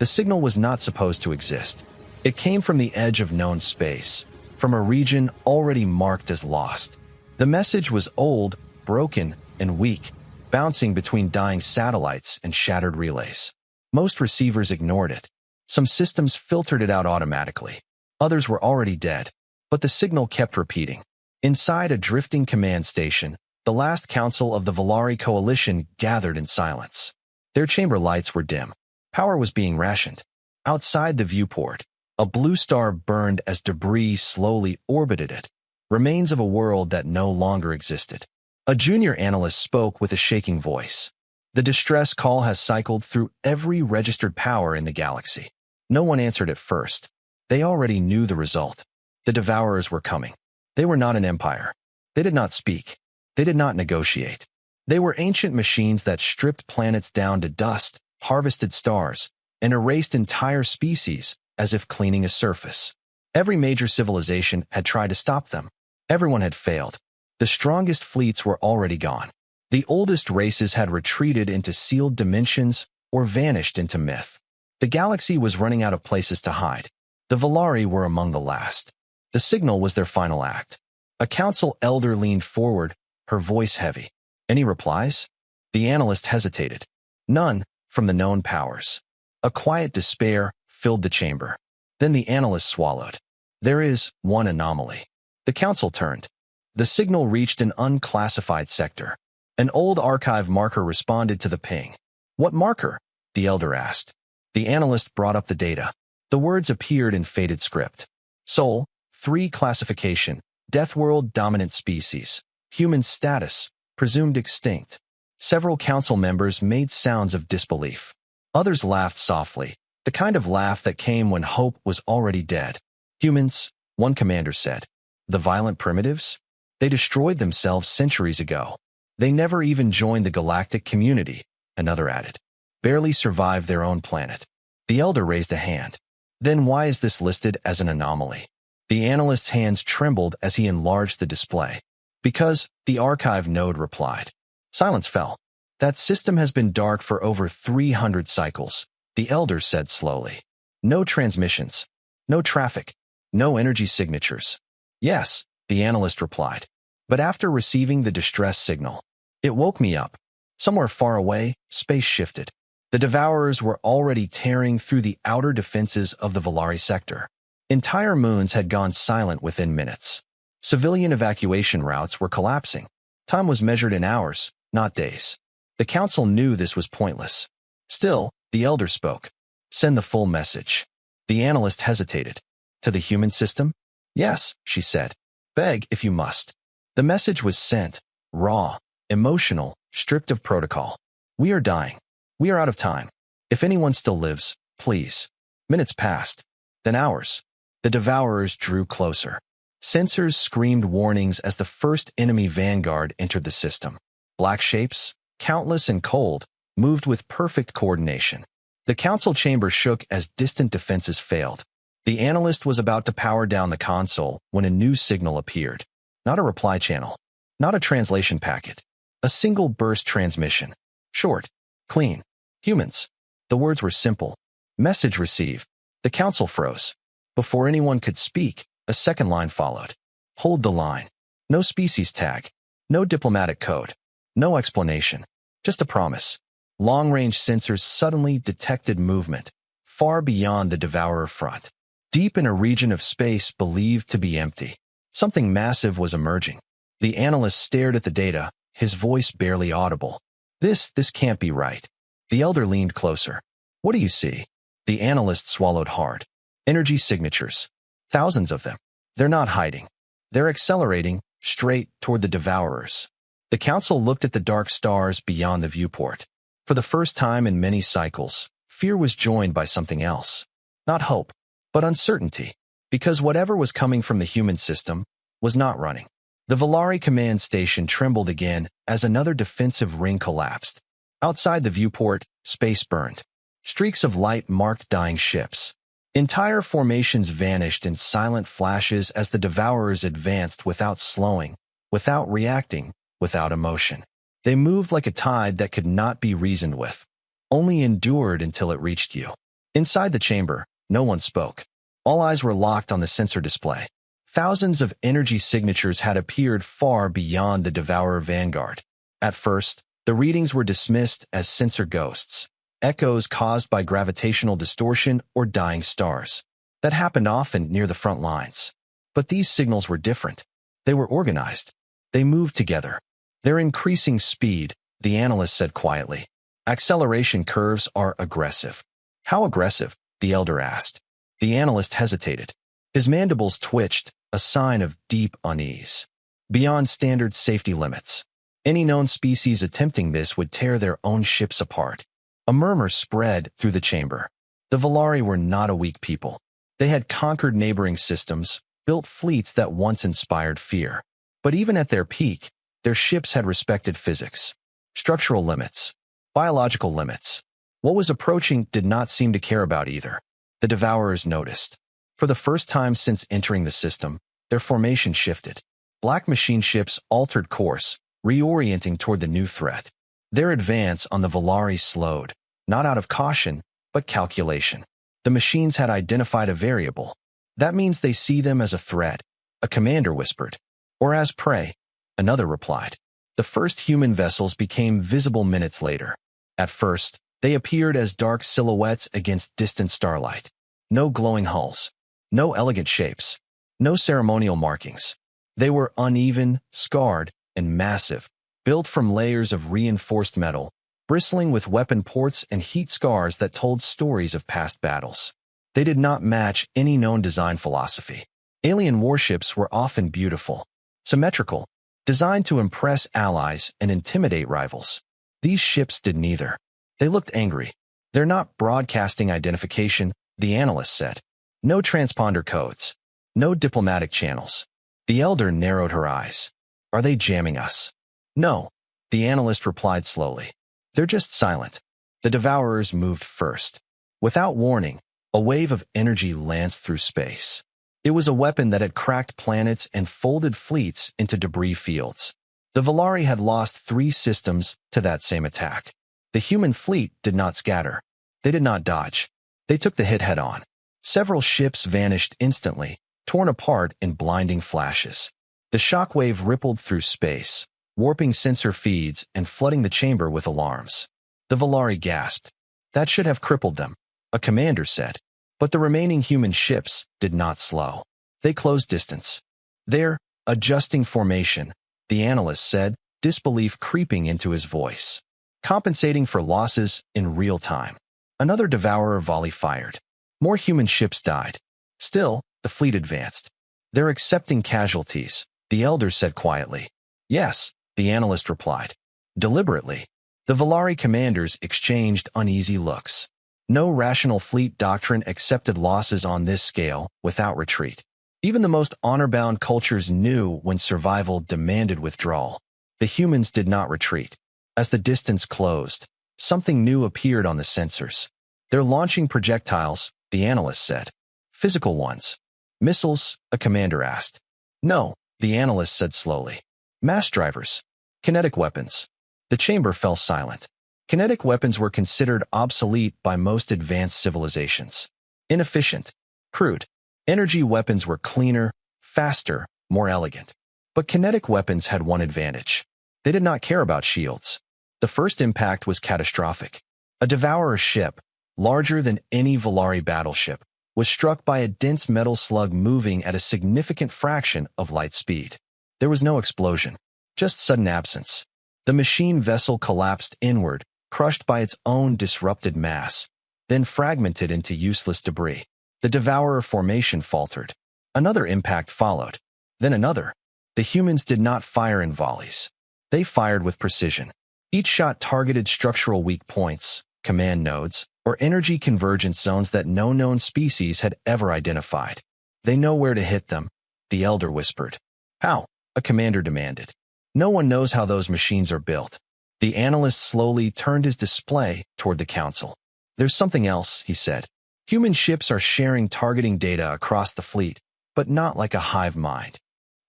The signal was not supposed to exist. It came from the edge of known space, from a region already marked as lost. The message was old, broken, and weak, bouncing between dying satellites and shattered relays. Most receivers ignored it. Some systems filtered it out automatically. Others were already dead. But the signal kept repeating. Inside a drifting command station, the last council of the Volari coalition gathered in silence. Their chamber lights were dim. Power was being rationed. Outside the viewport, a blue star burned as debris slowly orbited it, remains of a world that no longer existed. A junior analyst spoke with a shaking voice. The distress call has cycled through every registered power in the galaxy. No one answered at first. They already knew the result. The Devourers were coming. They were not an empire. They did not speak. They did not negotiate. They were ancient machines that stripped planets down to dust, harvested stars, and erased entire species as if cleaning a surface. Every major civilization had tried to stop them. Everyone had failed. The strongest fleets were already gone. The oldest races had retreated into sealed dimensions or vanished into myth. The galaxy was running out of places to hide. The Volari were among the last. The signal was their final act. A council elder leaned forward, her voice heavy. Any replies? The analyst hesitated. None from the known powers. A quiet despair filled the chamber. Then the analyst swallowed. There is one anomaly. The council turned. The signal reached an unclassified sector. An old archive marker responded to the ping. What marker? The elder asked. The analyst brought up the data. The words appeared in faded script. Sol, 3 classification, Deathworld dominant species, human status, presumed extinct. Several council members made sounds of disbelief. Others laughed softly, the kind of laugh that came when hope was already dead. Humans, one commander said. The violent primitives? They destroyed themselves centuries ago. They never even joined the galactic community, another added. Barely survived their own planet. The elder raised a hand. Then why is this listed as an anomaly? The analyst's hands trembled as he enlarged the display. Because, the archive node replied. Silence fell. That system has been dark for over 300 cycles, the elder said slowly. No transmissions. No traffic. No energy signatures. Yes, the analyst replied. But after receiving the distress signal, it woke me up. Somewhere far away, space shifted. The Devourers were already tearing through the outer defenses of the Volari sector. Entire moons had gone silent within minutes. Civilian evacuation routes were collapsing. Time was measured in hours, not days. The council knew this was pointless. Still, the elder spoke. Send the full message. The analyst hesitated. To the human system? Yes, she said. Beg if you must. The message was sent, raw, emotional, stripped of protocol. We are dying. We are out of time. If anyone still lives, please. Minutes passed. Then hours. The Devourers drew closer. Sensors screamed warnings as the first enemy vanguard entered the system. Black shapes, countless and cold, moved with perfect coordination. The council chamber shook as distant defenses failed. The analyst was about to power down the console when a new signal appeared. Not a reply channel. Not a translation packet. A single burst transmission. Short. Clean. Humans. The words were simple. Message received. The council froze. Before anyone could speak, a second line followed. Hold the line. No species tag. No diplomatic code. No explanation. Just a promise. Long-range sensors suddenly detected movement, far beyond the Devourer front. Deep in a region of space believed to be empty. Something massive was emerging. The analyst stared at the data, his voice barely audible. This can't be right. The elder leaned closer. What do you see? The analyst swallowed hard. Energy signatures. Thousands of them. They're not hiding. They're accelerating, straight toward the Devourers. The council looked at the dark stars beyond the viewport. For the first time in many cycles, fear was joined by something else. Not hope, but uncertainty. Because whatever was coming from the human system was not running. The Volari command station trembled again as another defensive ring collapsed. Outside the viewport, space burned. Streaks of light marked dying ships. Entire formations vanished in silent flashes as the Devourers advanced without slowing, without reacting, without emotion. They moved like a tide that could not be reasoned with, only endured until it reached you. Inside the chamber, no one spoke. All eyes were locked on the sensor display. Thousands of energy signatures had appeared far beyond the Devourer vanguard. At first, the readings were dismissed as sensor ghosts, echoes caused by gravitational distortion or dying stars. That happened often near the front lines. But these signals were different. They were organized. They moved together. They're increasing speed, the analyst said quietly. Acceleration curves are aggressive. How aggressive? The elder asked. The analyst hesitated. His mandibles twitched, a sign of deep unease. Beyond standard safety limits. Any known species attempting this would tear their own ships apart. A murmur spread through the chamber. The Volari were not a weak people. They had conquered neighboring systems, built fleets that once inspired fear. But even at their peak, their ships had respected physics, structural limits, biological limits. What was approaching did not seem to care about either. The Devourers noticed. For the first time since entering the system, their formation shifted. Black machine ships altered course, reorienting toward the new threat. Their advance on the Volari slowed, not out of caution, but calculation. The machines had identified a variable. That means they see them as a threat, a commander whispered. Or as prey, another replied. The first human vessels became visible minutes later. At first, they appeared as dark silhouettes against distant starlight. No glowing hulls. No elegant shapes. No ceremonial markings. They were uneven, scarred, and massive, built from layers of reinforced metal, bristling with weapon ports and heat scars that told stories of past battles. They did not match any known design philosophy. Alien warships were often beautiful, symmetrical, designed to impress allies and intimidate rivals. These ships did neither. They looked angry. They're not broadcasting identification, the analyst said. No transponder codes. No diplomatic channels. The elder narrowed her eyes. Are they jamming us? No, the analyst replied slowly. They're just silent. The Devourers moved first. Without warning, a wave of energy lanced through space. It was a weapon that had cracked planets and folded fleets into debris fields. The Volari had lost 3 systems to that same attack. The human fleet did not scatter. They did not dodge. They took the hit head-on. Several ships vanished instantly, torn apart in blinding flashes. The shockwave rippled through space, warping sensor feeds and flooding the chamber with alarms. The Volari gasped. That should have crippled them, a commander said. But the remaining human ships did not slow. They closed distance. They're adjusting formation, the analyst said, disbelief creeping into his voice. Compensating for losses in real time. Another Devourer volley fired. More human ships died. Still, the fleet advanced. They're accepting casualties, the elder said quietly. Yes, the analyst replied. Deliberately. The Volari commanders exchanged uneasy looks. No rational fleet doctrine accepted losses on this scale without retreat. Even the most honor-bound cultures knew when survival demanded withdrawal. The humans did not retreat. As the distance closed, something new appeared on the sensors. They're launching projectiles, the analyst said. Physical ones. Missiles, a commander asked. No, the analyst said slowly. Mass drivers. Kinetic weapons. The chamber fell silent. Kinetic weapons were considered obsolete by most advanced civilizations. Inefficient. Crude. Energy weapons were cleaner, faster, more elegant. But kinetic weapons had one advantage. They did not care about shields. The first impact was catastrophic. A Devourer ship, larger than any Volari battleship, was struck by a dense metal slug moving at a significant fraction of light speed. There was no explosion, just sudden absence. The machine vessel collapsed inward, crushed by its own disrupted mass, then fragmented into useless debris. The Devourer formation faltered. Another impact followed. Then another. The humans did not fire in volleys. They fired with precision. Each shot targeted structural weak points, command nodes, or energy convergence zones that no known species had ever identified. They know where to hit them, the elder whispered. How? A commander demanded. No one knows how those machines are built. The analyst slowly turned his display toward the council. There's something else, he said. Human ships are sharing targeting data across the fleet, but not like a hive mind.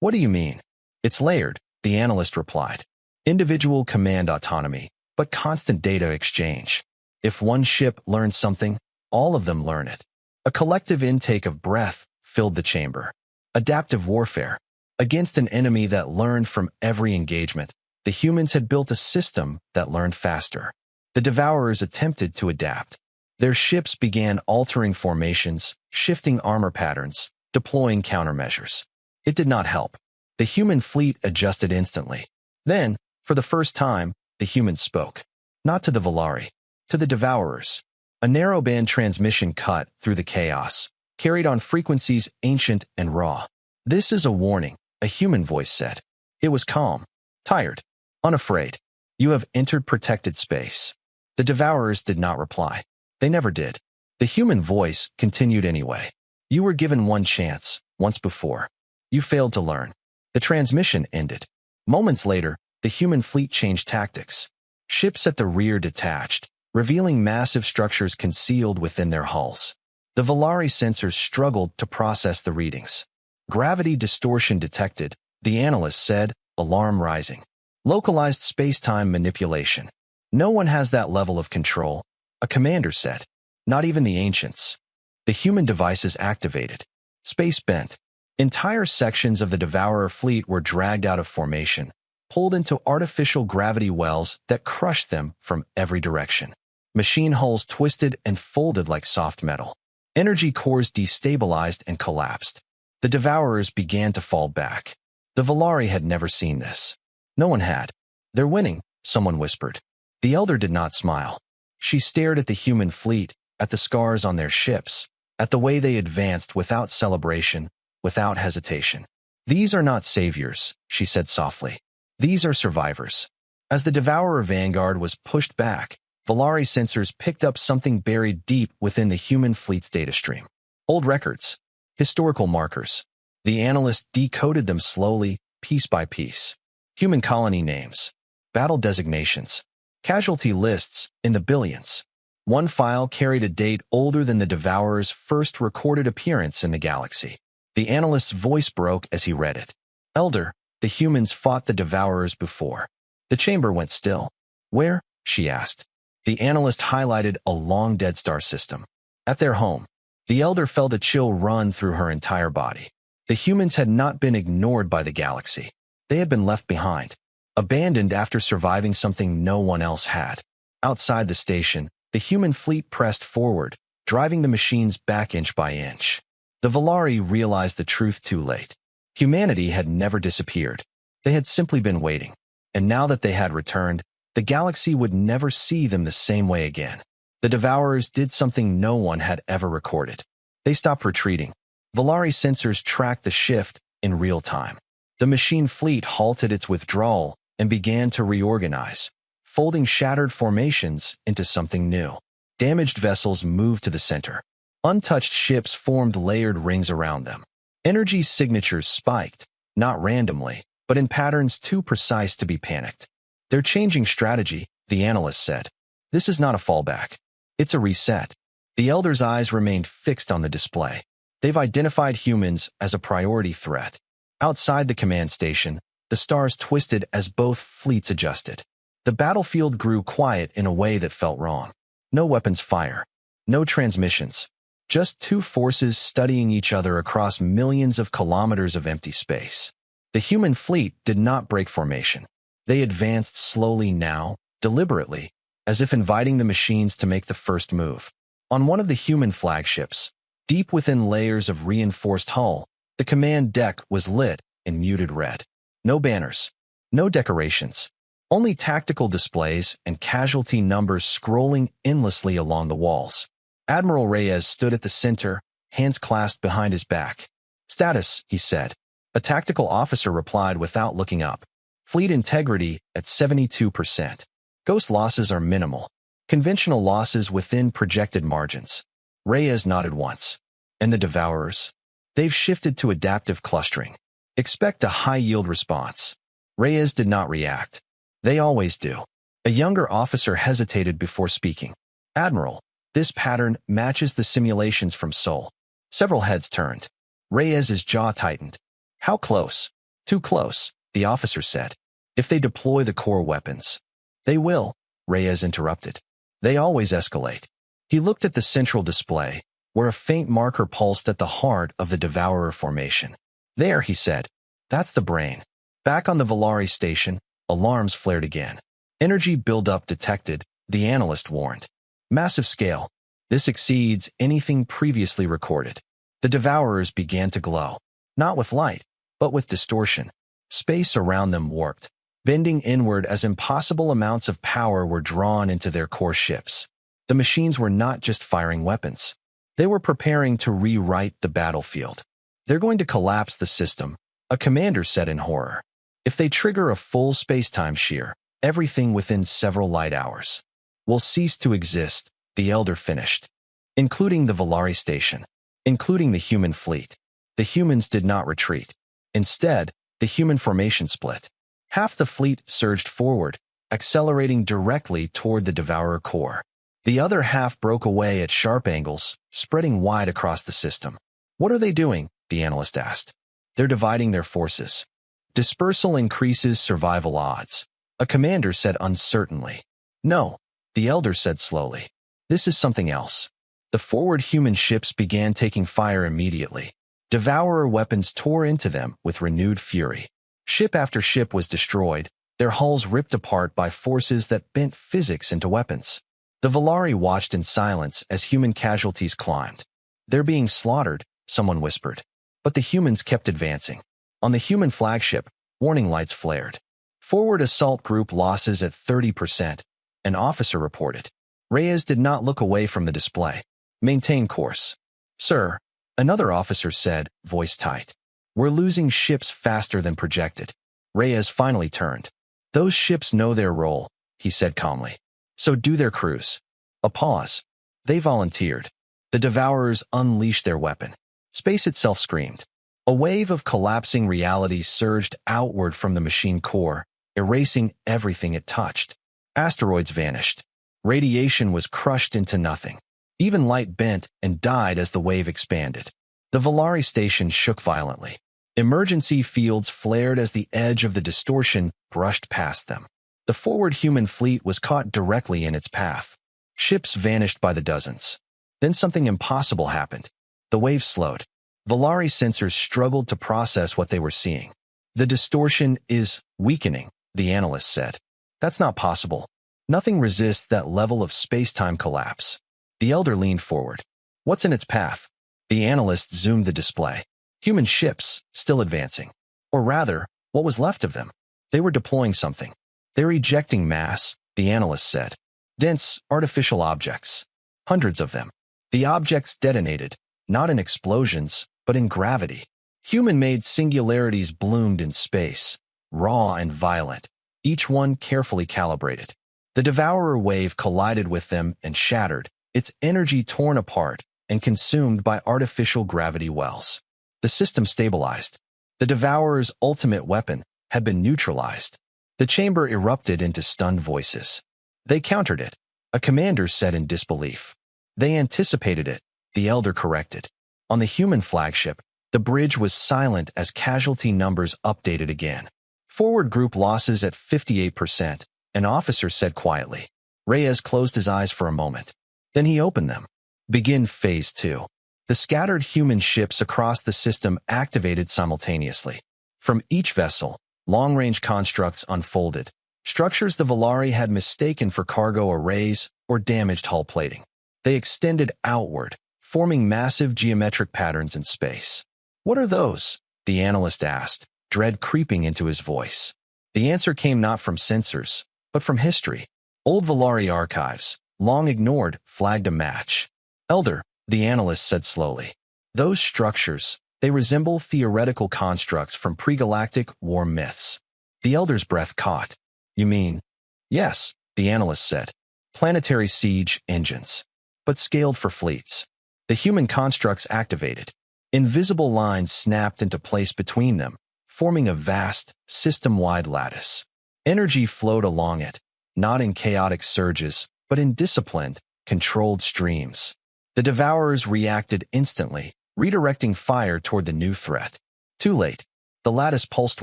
What do you mean? It's layered, the analyst replied. Individual command autonomy, but constant data exchange. If one ship learns something, all of them learn it. A collective intake of breath filled the chamber. Adaptive warfare. Against an enemy that learned from every engagement, the humans had built a system that learned faster. The Devourers attempted to adapt. Their ships began altering formations, shifting armor patterns, deploying countermeasures. It did not help. The human fleet adjusted instantly. Then, for the first time, the humans spoke. Not to the Volari, to the Devourers. A narrowband transmission cut through the chaos, carried on frequencies ancient and raw. "This is a warning," a human voice said. It was calm, tired, unafraid. "You have entered protected space." The Devourers did not reply. They never did. The human voice continued anyway. "You were given one chance, once before. You failed to learn." The transmission ended. Moments later, the human fleet changed tactics. Ships at the rear detached, revealing massive structures concealed within their hulls. The Volari sensors struggled to process the readings. "Gravity distortion detected," the analyst said, alarm rising. "Localized space-time manipulation. No one has that level of control," a commander said. "Not even the ancients." The human devices activated. Space bent. Entire sections of the Devourer fleet were dragged out of formation, pulled into artificial gravity wells that crushed them from every direction. Machine hulls twisted and folded like soft metal. Energy cores destabilized and collapsed. The Devourers began to fall back. The Volari had never seen this. No one had. "They're winning," someone whispered. The Elder did not smile. She stared at the human fleet, at the scars on their ships, at the way they advanced without celebration, without hesitation. "These are not saviors," she said softly. "These are survivors." As the Devourer vanguard was pushed back, Volari sensors picked up something buried deep within the human fleet's data stream. Old records. Historical markers. The analyst decoded them slowly, piece by piece. Human colony names. Battle designations. Casualty lists in the billions. One file carried a date older than the Devourer's first recorded appearance in the galaxy. The analyst's voice broke as he read it. "Elder, the humans fought the Devourers before." The chamber went still. "Where?" she asked. The analyst highlighted a long dead star system. "At their home." The Elder felt a chill run through her entire body. The humans had not been ignored by the galaxy. They had been left behind, abandoned after surviving something no one else had. Outside the station, the human fleet pressed forward, driving the machines back inch by inch. The Volari realized the truth too late. Humanity had never disappeared. They had simply been waiting. And now that they had returned, the galaxy would never see them the same way again. The Devourers did something no one had ever recorded. They stopped retreating. Volari sensors tracked the shift in real time. The machine fleet halted its withdrawal and began to reorganize, folding shattered formations into something new. Damaged vessels moved to the center. Untouched ships formed layered rings around them. Energy signatures spiked, not randomly, but in patterns too precise to be panicked. "They're changing strategy," the analyst said. "This is not a fallback. It's a reset." The Elder's eyes remained fixed on the display. "They've identified humans as a priority threat." Outside the command station, the stars twisted as both fleets adjusted. The battlefield grew quiet in a way that felt wrong. No weapons fire. No transmissions. Just two forces studying each other across millions of kilometers of empty space. The human fleet did not break formation. They advanced slowly now, deliberately, as if inviting the machines to make the first move. On one of the human flagships, deep within layers of reinforced hull, the command deck was lit in muted red. No banners. No decorations. Only tactical displays and casualty numbers scrolling endlessly along the walls. Admiral Reyes stood at the center, hands clasped behind his back. "Status," he said. A tactical officer replied without looking up. "Fleet integrity at 72%. Ghost losses are minimal. Conventional losses within projected margins." Reyes nodded once. "And the Devourers? They've shifted to adaptive clustering. Expect a high-yield response." Reyes did not react. "They always do." A younger officer hesitated before speaking. "Admiral, this pattern matches the simulations from Sol." Several heads turned. Reyes's jaw tightened. "How close?" "Too close," the officer said. "If they deploy the core weapons." "They will," Reyes interrupted. "They always escalate." He looked at the central display, where a faint marker pulsed at the heart of the Devourer formation. There, he said. That's the brain. Back on the Valari station, alarms flared again. Energy buildup detected, the analyst warned. Massive scale. This exceeds anything previously recorded. The Devourers began to glow. Not with light, but with distortion. Space around them warped, bending inward as impossible amounts of power were drawn into their core ships. The machines were not just firing weapons. They were preparing to rewrite the battlefield. They're going to collapse the system, a commander said in horror. If they trigger a full space-time shear, everything within several light hours will cease to exist, the Elder finished. Including the Valari station. Including the human fleet. The humans did not retreat. Instead, the human formation split. Half the fleet surged forward, accelerating directly toward the Devourer core. The other half broke away at sharp angles, spreading wide across the system. What are they doing? The analyst asked. They're dividing their forces. Dispersal increases survival odds. A commander said uncertainly. No, the Elder said slowly. This is something else. The forward human ships began taking fire immediately. Devourer weapons tore into them with renewed fury. Ship after ship was destroyed, their hulls ripped apart by forces that bent physics into weapons. The Valari watched in silence as human casualties climbed. They're being slaughtered, someone whispered. But the humans kept advancing. On the human flagship, warning lights flared. Forward assault group losses at 30%, an officer reported. Reyes did not look away from the display. Maintain course. Sir, another officer said, voice tight. We're losing ships faster than projected. Reyes finally turned. Those ships know their role, he said calmly. So do their crews. A pause. They volunteered. The Devourers unleashed their weapon. Space itself screamed. A wave of collapsing reality surged outward from the machine core, erasing everything it touched. Asteroids vanished. Radiation was crushed into nothing. Even light bent and died as the wave expanded. The Valari station shook violently. Emergency fields flared as the edge of the distortion brushed past them. The forward human fleet was caught directly in its path. Ships vanished by the dozens. Then something impossible happened. The wave slowed. Valari sensors struggled to process what they were seeing. The distortion is weakening, the analyst said. That's not possible. Nothing resists that level of space-time collapse. The Elder leaned forward. What's in its path? The analyst zoomed the display. Human ships, still advancing. Or rather, what was left of them. They were deploying something. They're ejecting mass, the analyst said. Dense, artificial objects. Hundreds of them. The objects detonated, not in explosions, but in gravity. Human-made singularities bloomed in space, raw and violent, each one carefully calibrated. The Devourer wave collided with them and shattered, its energy torn apart and consumed by artificial gravity wells. The system stabilized. The Devourer's ultimate weapon had been neutralized. The chamber erupted into stunned voices. They countered it, a commander said in disbelief. They anticipated it, the Elder corrected. On the human flagship, the bridge was silent as casualty numbers updated again. Forward group losses at 58%, an officer said quietly. Reyes closed his eyes for a moment. Then he opened them. Begin Phase 2. The scattered human ships across the system activated simultaneously. From each vessel, long-range constructs unfolded, structures the Valari had mistaken for cargo arrays or damaged hull plating. They extended outward, forming massive geometric patterns in space. What are those? The analyst asked, dread creeping into his voice. The answer came not from sensors, but from history. Old Valari archives, long ignored, flagged a match. Elder, the analyst said slowly. Those structures, they resemble theoretical constructs from pre-galactic war myths. The Elder's breath caught. You mean? Yes, the analyst said. Planetary siege engines. But scaled for fleets. The human constructs activated. Invisible lines snapped into place between them, forming a vast, system-wide lattice. Energy flowed along it, not in chaotic surges, but in disciplined, controlled streams. The Devourers reacted instantly, redirecting fire toward the new threat. Too late. The lattice pulsed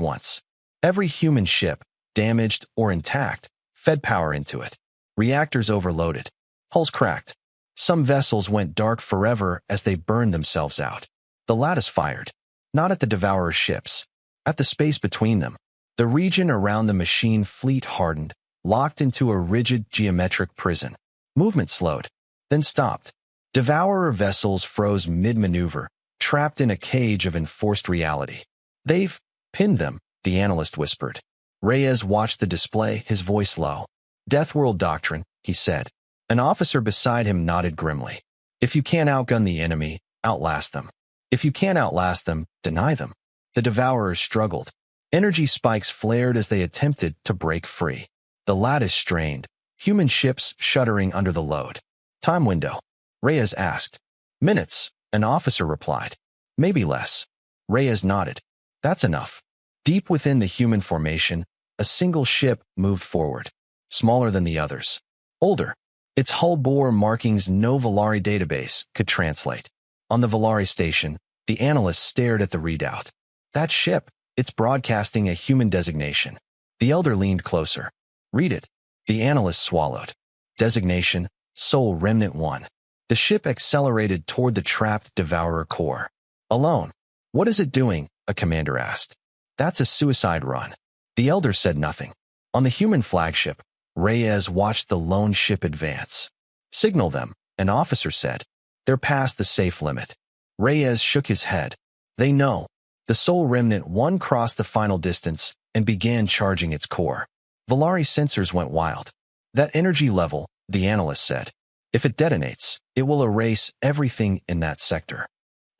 once. Every human ship, damaged or intact, fed power into it. Reactors overloaded. Hulls cracked. Some vessels went dark forever as they burned themselves out. The lattice fired, not at the Devourer's ships, at the space between them. The region around the machine fleet hardened, locked into a rigid geometric prison. Movement slowed, then stopped. Devourer vessels froze mid-maneuver, trapped in a cage of enforced reality. "They've pinned them," the analyst whispered. Reyes watched the display, his voice low. "Deathworld doctrine," he said. An officer beside him nodded grimly. "If you can't outgun the enemy, outlast them. If you can't outlast them, deny them." The Devourers struggled. Energy spikes flared as they attempted to break free. The lattice strained, human ships shuddering under the load. "Time window?" Reyes asked. "Minutes," an officer replied. "Maybe less." Reyes nodded. "That's enough." Deep within the human formation, a single ship moved forward, smaller than the others. Older. Its hull bore markings no Volari database could translate. On the Volari station, the analyst stared at the readout. "That ship, it's broadcasting a human designation." The elder leaned closer. "Read it." The analyst swallowed. Designation, Soul Remnant 1. The ship accelerated toward the trapped Devourer core. "Alone." "What is it doing?" a commander asked. "That's a suicide run." The elder said nothing. On the human flagship, Reyes watched the lone ship advance. "Signal them," an officer said. "They're past the safe limit." Reyes shook his head. "They know." The Soul Remnant 1 crossed the final distance and began charging its core. Volari sensors went wild. "That energy level," the analyst said. "If it detonates, it will erase everything in that sector."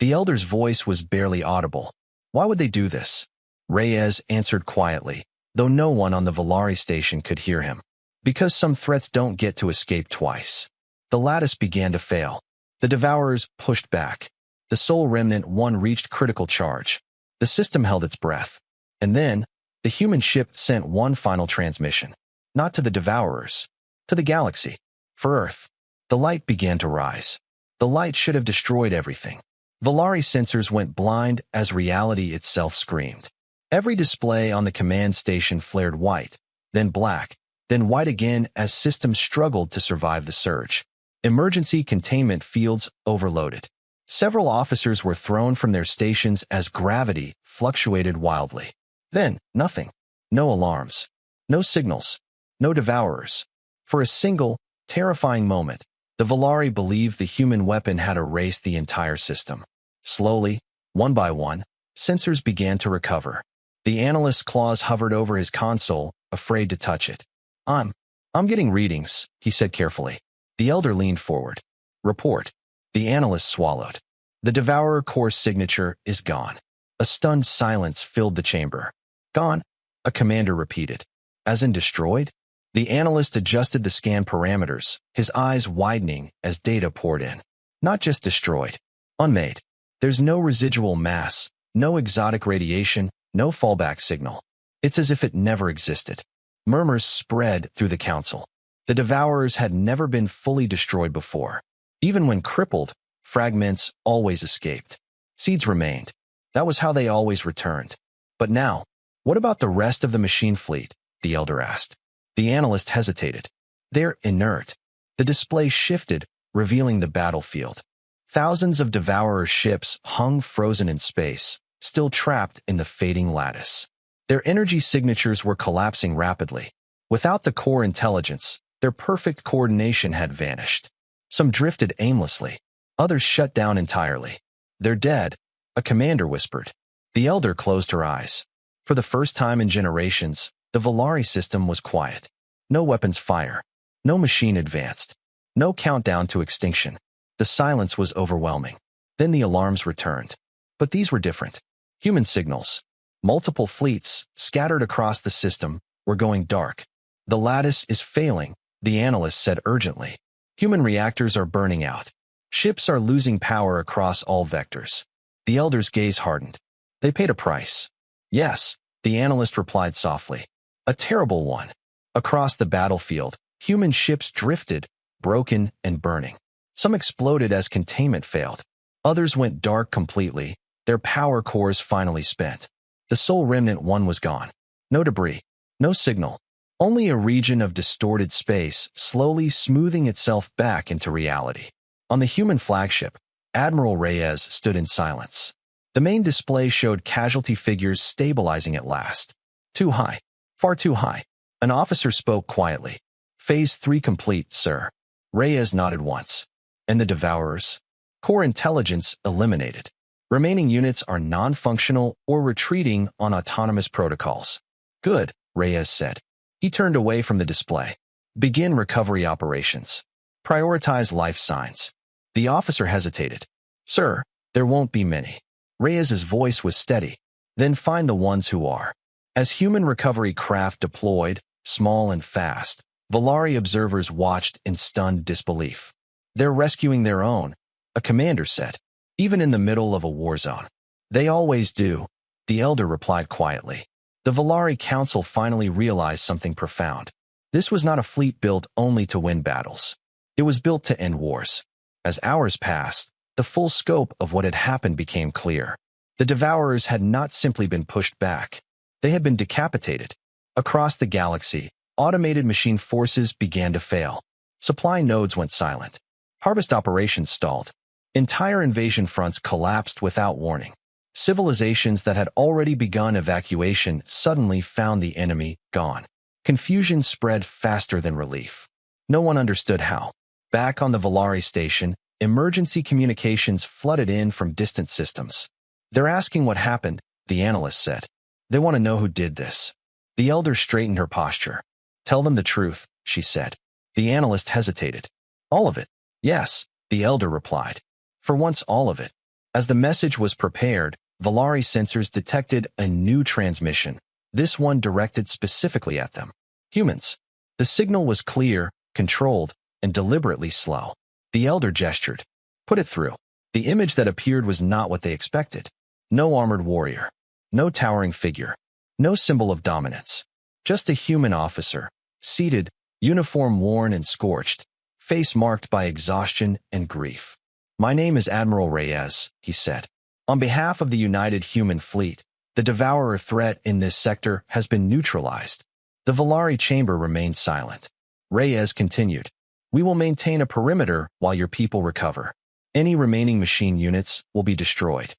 The elder's voice was barely audible. "Why would they do this?" Reyes answered quietly, though no one on the Volari station could hear him. "Because some threats don't get to escape twice." The lattice began to fail. The Devourers pushed back. The Soul Remnant 1 reached critical charge. The system held its breath. And then, the human ship sent one final transmission. Not to the Devourers. To the galaxy. For Earth. The light began to rise. The light should have destroyed everything. Volari sensors went blind as reality itself screamed. Every display on the command station flared white, then black, then white again as systems struggled to survive the surge. Emergency containment fields overloaded. Several officers were thrown from their stations as gravity fluctuated wildly. Then, nothing. No alarms. No signals. No Devourers. For a single, terrifying moment, the Volari believed the human weapon had erased the entire system. Slowly, one by one, sensors began to recover. The analyst's claws hovered over his console, afraid to touch it. I'm getting readings," he said carefully. The elder leaned forward. "Report." The analyst swallowed. "The Devourer core signature is gone." A stunned silence filled the chamber. "Gone?" a commander repeated. "As in destroyed?" The analyst adjusted the scan parameters, his eyes widening as data poured in. "Not just destroyed. Unmade. There's no residual mass, no exotic radiation, no fallback signal. It's as if it never existed." Murmurs spread through the council. The Devourers had never been fully destroyed before. Even when crippled, fragments always escaped. Seeds remained. That was how they always returned. But now, what about the rest of the machine fleet? The elder asked. The analyst hesitated. "They're inert." The display shifted, revealing the battlefield. Thousands of Devourer ships hung frozen in space, still trapped in the fading lattice. Their energy signatures were collapsing rapidly. Without the core intelligence, their perfect coordination had vanished. Some drifted aimlessly. Others shut down entirely. "They're dead," a commander whispered. The elder closed her eyes. For the first time in generations, the Volari system was quiet. No weapons fire. No machine advanced. No countdown to extinction. The silence was overwhelming. Then the alarms returned. But these were different. Human signals. Multiple fleets, scattered across the system, were going dark. "The lattice is failing," the analyst said urgently. "Human reactors are burning out. Ships are losing power across all vectors." The elder's gaze hardened. "They paid a price." "Yes," the analyst replied softly. "A terrible one." Across the battlefield, human ships drifted, broken and burning. Some exploded as containment failed. Others went dark completely, their power cores finally spent. The Soul Remnant 1 was gone. No debris. No signal. Only a region of distorted space slowly smoothing itself back into reality. On the human flagship, Admiral Reyes stood in silence. The main display showed casualty figures stabilizing at last. Too high. Far too high. An officer spoke quietly. Phase 3 complete, sir. Reyes nodded once. And the Devourers? Core intelligence eliminated. Remaining units are non-functional or retreating on autonomous protocols. Good, Reyes said. He turned away from the display. Begin recovery operations. Prioritize life signs. The officer hesitated. Sir, there won't be many. Reyes's voice was steady. Then find the ones who are. As human recovery craft deployed, small and fast, Volari observers watched in stunned disbelief. They're rescuing their own, a commander said, even in the middle of a war zone. They always do, the elder replied quietly. The Volari Council finally realized something profound. This was not a fleet built only to win battles. It was built to end wars. As hours passed, the full scope of what had happened became clear. The Devourers had not simply been pushed back. They had been decapitated. Across the galaxy, automated machine forces began to fail. Supply nodes went silent. Harvest operations stalled. Entire invasion fronts collapsed without warning. Civilizations that had already begun evacuation suddenly found the enemy gone. Confusion spread faster than relief. No one understood how. Back on the Volari station, emergency communications flooded in from distant systems. They're asking what happened, the analyst said. They want to know who did this. The elder straightened her posture. Tell them the truth, she said. The analyst hesitated. All of it. Yes, the elder replied. For once, all of it. As the message was prepared, Volari sensors detected a new transmission, this one directed specifically at them. Humans. The signal was clear, controlled, and deliberately slow. The elder gestured. Put it through. The image that appeared was not what they expected. No armored warrior. No towering figure. No symbol of dominance. Just a human officer, seated, uniform worn and scorched, face marked by exhaustion and grief. My name is Admiral Reyes, he said. On behalf of the United Human Fleet, the Devourer threat in this sector has been neutralized. The Volari chamber remained silent. Reyes continued. We will maintain a perimeter while your people recover. Any remaining machine units will be destroyed.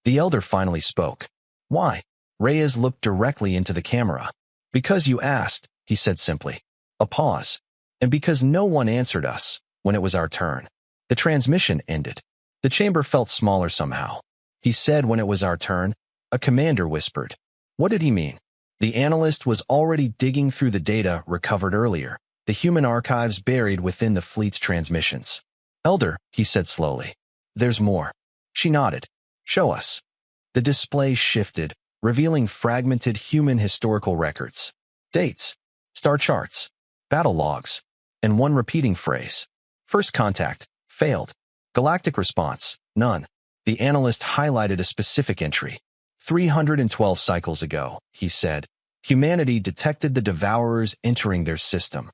The elder finally spoke. Why? Reyes looked directly into the camera. Because you asked, he said simply. A pause. And because no one answered us when it was our turn. The transmission ended. The chamber felt smaller somehow. He said when it was our turn. A commander whispered. What did he mean? The analyst was already digging through the data recovered earlier, the human archives buried within the fleet's transmissions. Elder, he said slowly. There's more. She nodded. Show us. The display shifted, revealing fragmented human historical records. Dates, star charts, battle logs, and one repeating phrase. First contact, failed. Galactic response, none. The analyst highlighted a specific entry. 312 cycles ago, he said, humanity detected the Devourers entering their system.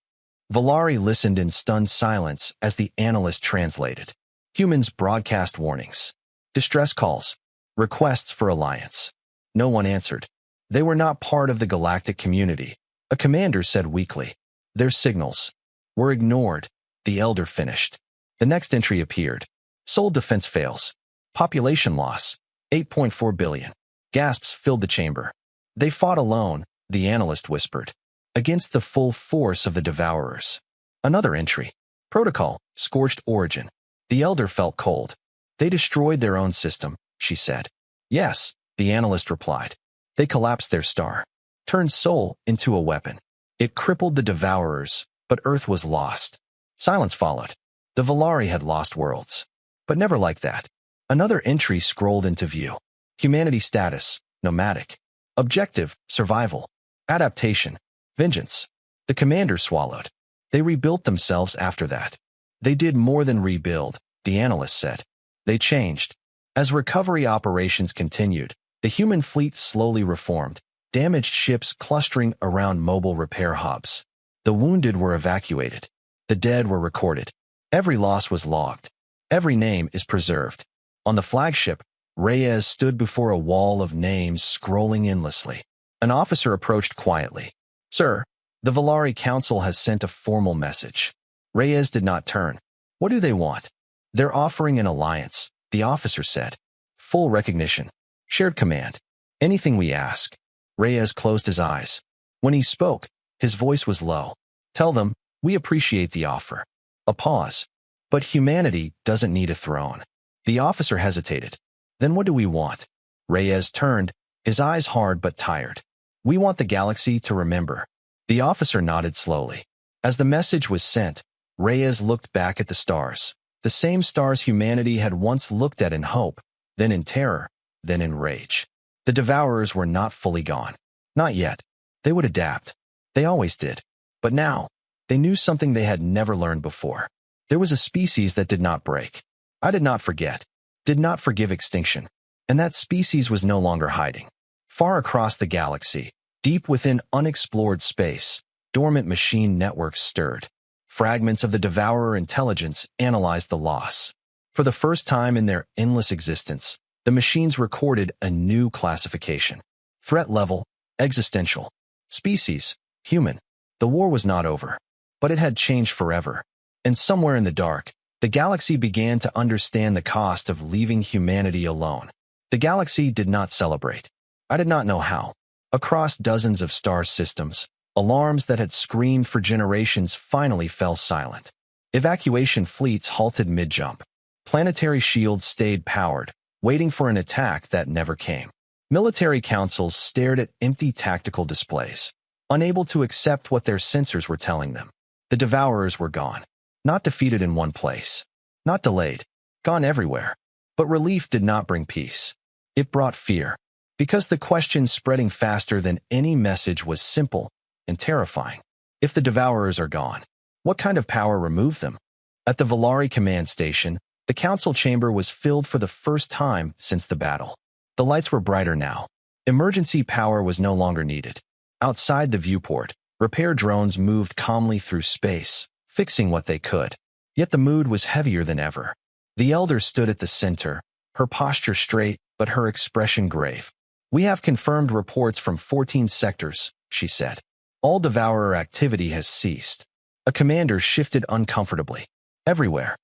Volari listened in stunned silence as the analyst translated. Humans broadcast warnings. Distress calls. Requests for alliance. No one answered. They were not part of the galactic community. A commander said weakly. Their signals were ignored. The elder finished. The next entry appeared. Soul defense fails. Population loss. 8.4 billion. Gasps filled the chamber. They fought alone, the analyst whispered, against the full force of the Devourers. Another entry. Protocol, scorched origin. The elder felt cold. They destroyed their own system, she said. Yes, the analyst replied. They collapsed their star. Turned Soul into a weapon. It crippled the Devourers, but Earth was lost. Silence followed. The Volari had lost worlds. But never like that. Another entry scrolled into view. Humanity status, nomadic. Objective, survival. Adaptation, vengeance. The commander swallowed. They rebuilt themselves after that. They did more than rebuild, the analyst said. They changed. As recovery operations continued, the human fleet slowly reformed, damaged ships clustering around mobile repair hubs. The wounded were evacuated. The dead were recorded. Every loss was logged. Every name is preserved. On the flagship, Reyes stood before a wall of names scrolling endlessly. An officer approached quietly. Sir, the Volari Council has sent a formal message. Reyes did not turn. What do they want? They're offering an alliance, the officer said. Full recognition. Shared command. Anything we ask. Reyes closed his eyes. When he spoke, his voice was low. Tell them, we appreciate the offer. A pause. But humanity doesn't need a throne. The officer hesitated. Then what do we want? Reyes turned, his eyes hard but tired. We want the galaxy to remember. The officer nodded slowly. As the message was sent, Reyes looked back at the stars. The same stars humanity had once looked at in hope, then in terror, then in rage. The Devourers were not fully gone. Not yet. They would adapt. They always did. But now, they knew something they had never learned before. There was a species that did not break. I did not forget. Did not forgive extinction. And that species was no longer hiding. Far across the galaxy, deep within unexplored space, dormant machine networks stirred. Fragments of the Devourer intelligence analyzed the loss. For the first time in their endless existence, the machines recorded a new classification. Threat level, existential. Species, human. The war was not over, but it had changed forever. And somewhere in the dark, the galaxy began to understand the cost of leaving humanity alone. The galaxy did not celebrate. I did not know how. Across dozens of star systems, alarms that had screamed for generations finally fell silent. Evacuation fleets halted mid-jump. Planetary shields stayed powered, waiting for an attack that never came. Military councils stared at empty tactical displays, unable to accept what their sensors were telling them. The Devourers were gone. Not defeated in one place. Not delayed. Gone everywhere. But relief did not bring peace. It brought fear. Because the question spreading faster than any message was simple and terrifying. If the Devourers are gone, what kind of power removed them? At the Valari command station, the council chamber was filled for the first time since the battle. The lights were brighter now. Emergency power was no longer needed. Outside the viewport, repair drones moved calmly through space, fixing what they could. Yet the mood was heavier than ever. The elder stood at the center, her posture straight but her expression grave. We have confirmed reports from 14 sectors, she said. All Devourer activity has ceased. A commander shifted uncomfortably. Everywhere.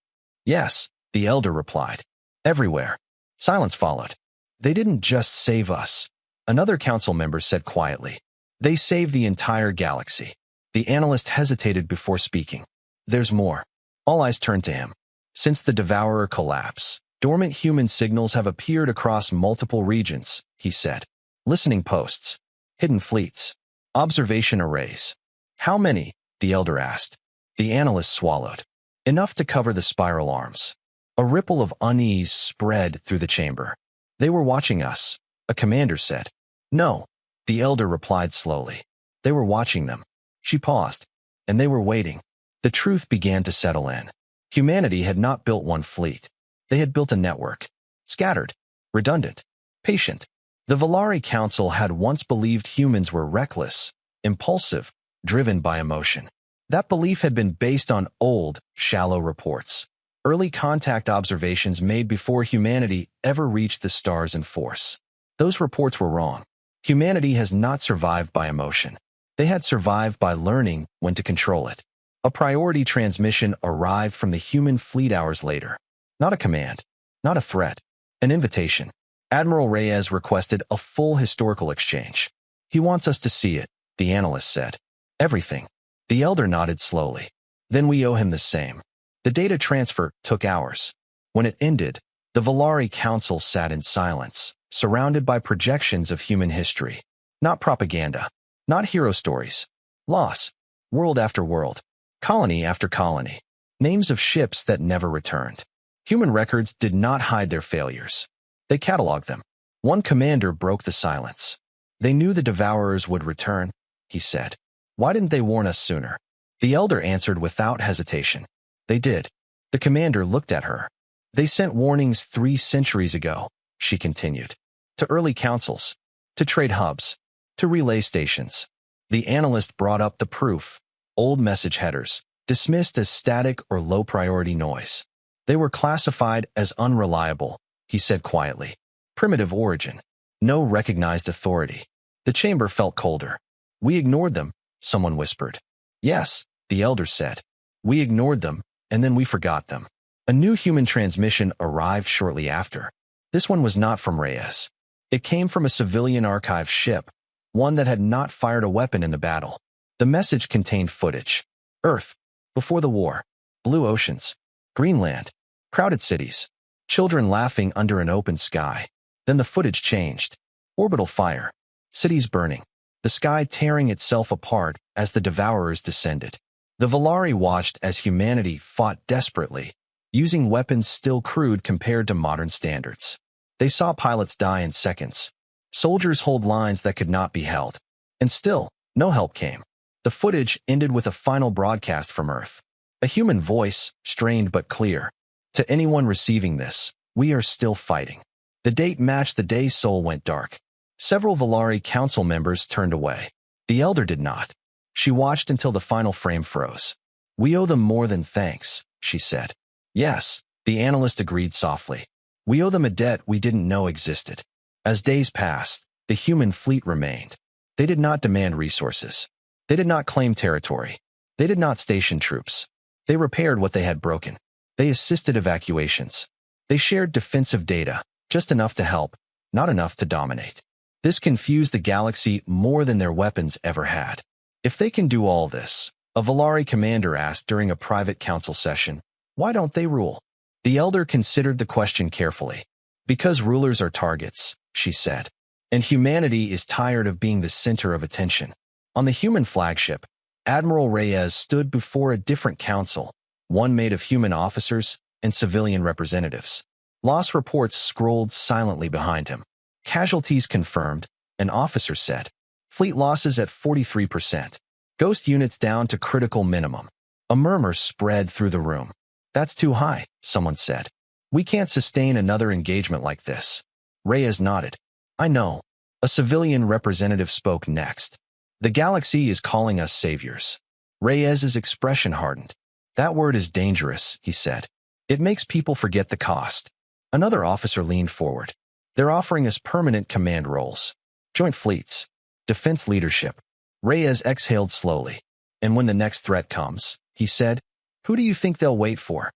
Yes, the elder replied. Everywhere. Silence followed. They didn't just save us, another council member said quietly. They saved the entire galaxy. The analyst hesitated before speaking. There's more. All eyes turned to him. Since the Devourer collapse, dormant human signals have appeared across multiple regions, he said. Listening posts. Hidden fleets. Observation arrays. How many? The elder asked. The analyst swallowed. Enough to cover the spiral arms. A ripple of unease spread through the chamber. They were watching us, a commander said. No, the elder replied slowly. They were watching them. She paused. And they were waiting. The truth began to settle in. Humanity had not built one fleet. They had built a network. Scattered. Redundant. Patient. The Valari Council had once believed humans were reckless, impulsive, driven by emotion. That belief had been based on old, shallow reports. Early contact observations made before humanity ever reached the stars in force. Those reports were wrong. Humanity has not survived by emotion. They had survived by learning when to control it. A priority transmission arrived from the human fleet hours later. Not a command. Not a threat. An invitation. Admiral Reyes requested a full historical exchange. He wants us to see it, the analyst said. Everything. The elder nodded slowly. Then we owe him the same. The data transfer took hours. When it ended, the Valari Council sat in silence, surrounded by projections of human history. Not propaganda. Not hero stories. Loss. World after world. Colony after colony. Names of ships that never returned. Human records did not hide their failures. They cataloged them. One commander broke the silence. They knew the Devourers would return, he said. Why didn't they warn us sooner? The elder answered without hesitation. They did. The commander looked at her. They sent warnings 3 centuries ago, she continued. To early councils. To trade hubs. To relay stations. The analyst brought up the proof. Old message headers, dismissed as static or low-priority noise. They were classified as unreliable, he said quietly. Primitive origin. No recognized authority. The chamber felt colder. We ignored them, someone whispered. Yes, the elder said. We ignored them, and then we forgot them. A new human transmission arrived shortly after. This one was not from Reyes. It came from a civilian archive ship, one that had not fired a weapon in the battle. The message contained footage. Earth, before the war. Blue oceans. Greenland. Crowded cities. Children laughing under an open sky. Then the footage changed. Orbital fire. Cities burning. The sky tearing itself apart as the Devourers descended. The Volari watched as humanity fought desperately, using weapons still crude compared to modern standards. They saw pilots die in seconds. Soldiers hold lines that could not be held. And still, no help came. The footage ended with a final broadcast from Earth. A human voice, strained but clear. To anyone receiving this, we are still fighting. The date matched the day Sol went dark. Several Volari council members turned away. The Elder did not. She watched until the final frame froze. We owe them more than thanks, she said. Yes, the analyst agreed softly. We owe them a debt we didn't know existed. As days passed, the human fleet remained. They did not demand resources. They did not claim territory. They did not station troops. They repaired what they had broken. They assisted evacuations. They shared defensive data, just enough to help, not enough to dominate. This confused the galaxy more than their weapons ever had. If they can do all this, a Volari commander asked during a private council session, why don't they rule? The Elder considered the question carefully. Because rulers are targets, she said. And humanity is tired of being the center of attention. On the human flagship, Admiral Reyes stood before a different council, one made of human officers and civilian representatives. Loss reports scrolled silently behind him. Casualties confirmed, an officer said. Fleet losses at 43%. Ghost units down to critical minimum. A murmur spread through the room. That's too high, someone said. We can't sustain another engagement like this. Reyes nodded. I know. A civilian representative spoke next. The galaxy is calling us saviors. Reyes's expression hardened. That word is dangerous, he said. It makes people forget the cost. Another officer leaned forward. They're offering us permanent command roles. Joint fleets. Defense leadership. Reyes exhaled slowly. And when the next threat comes, he said, who do you think they'll wait for?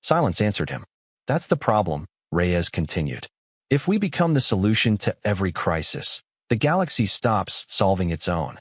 Silence answered him. That's the problem, Reyes continued. If we become the solution to every crisis, the galaxy stops solving its own.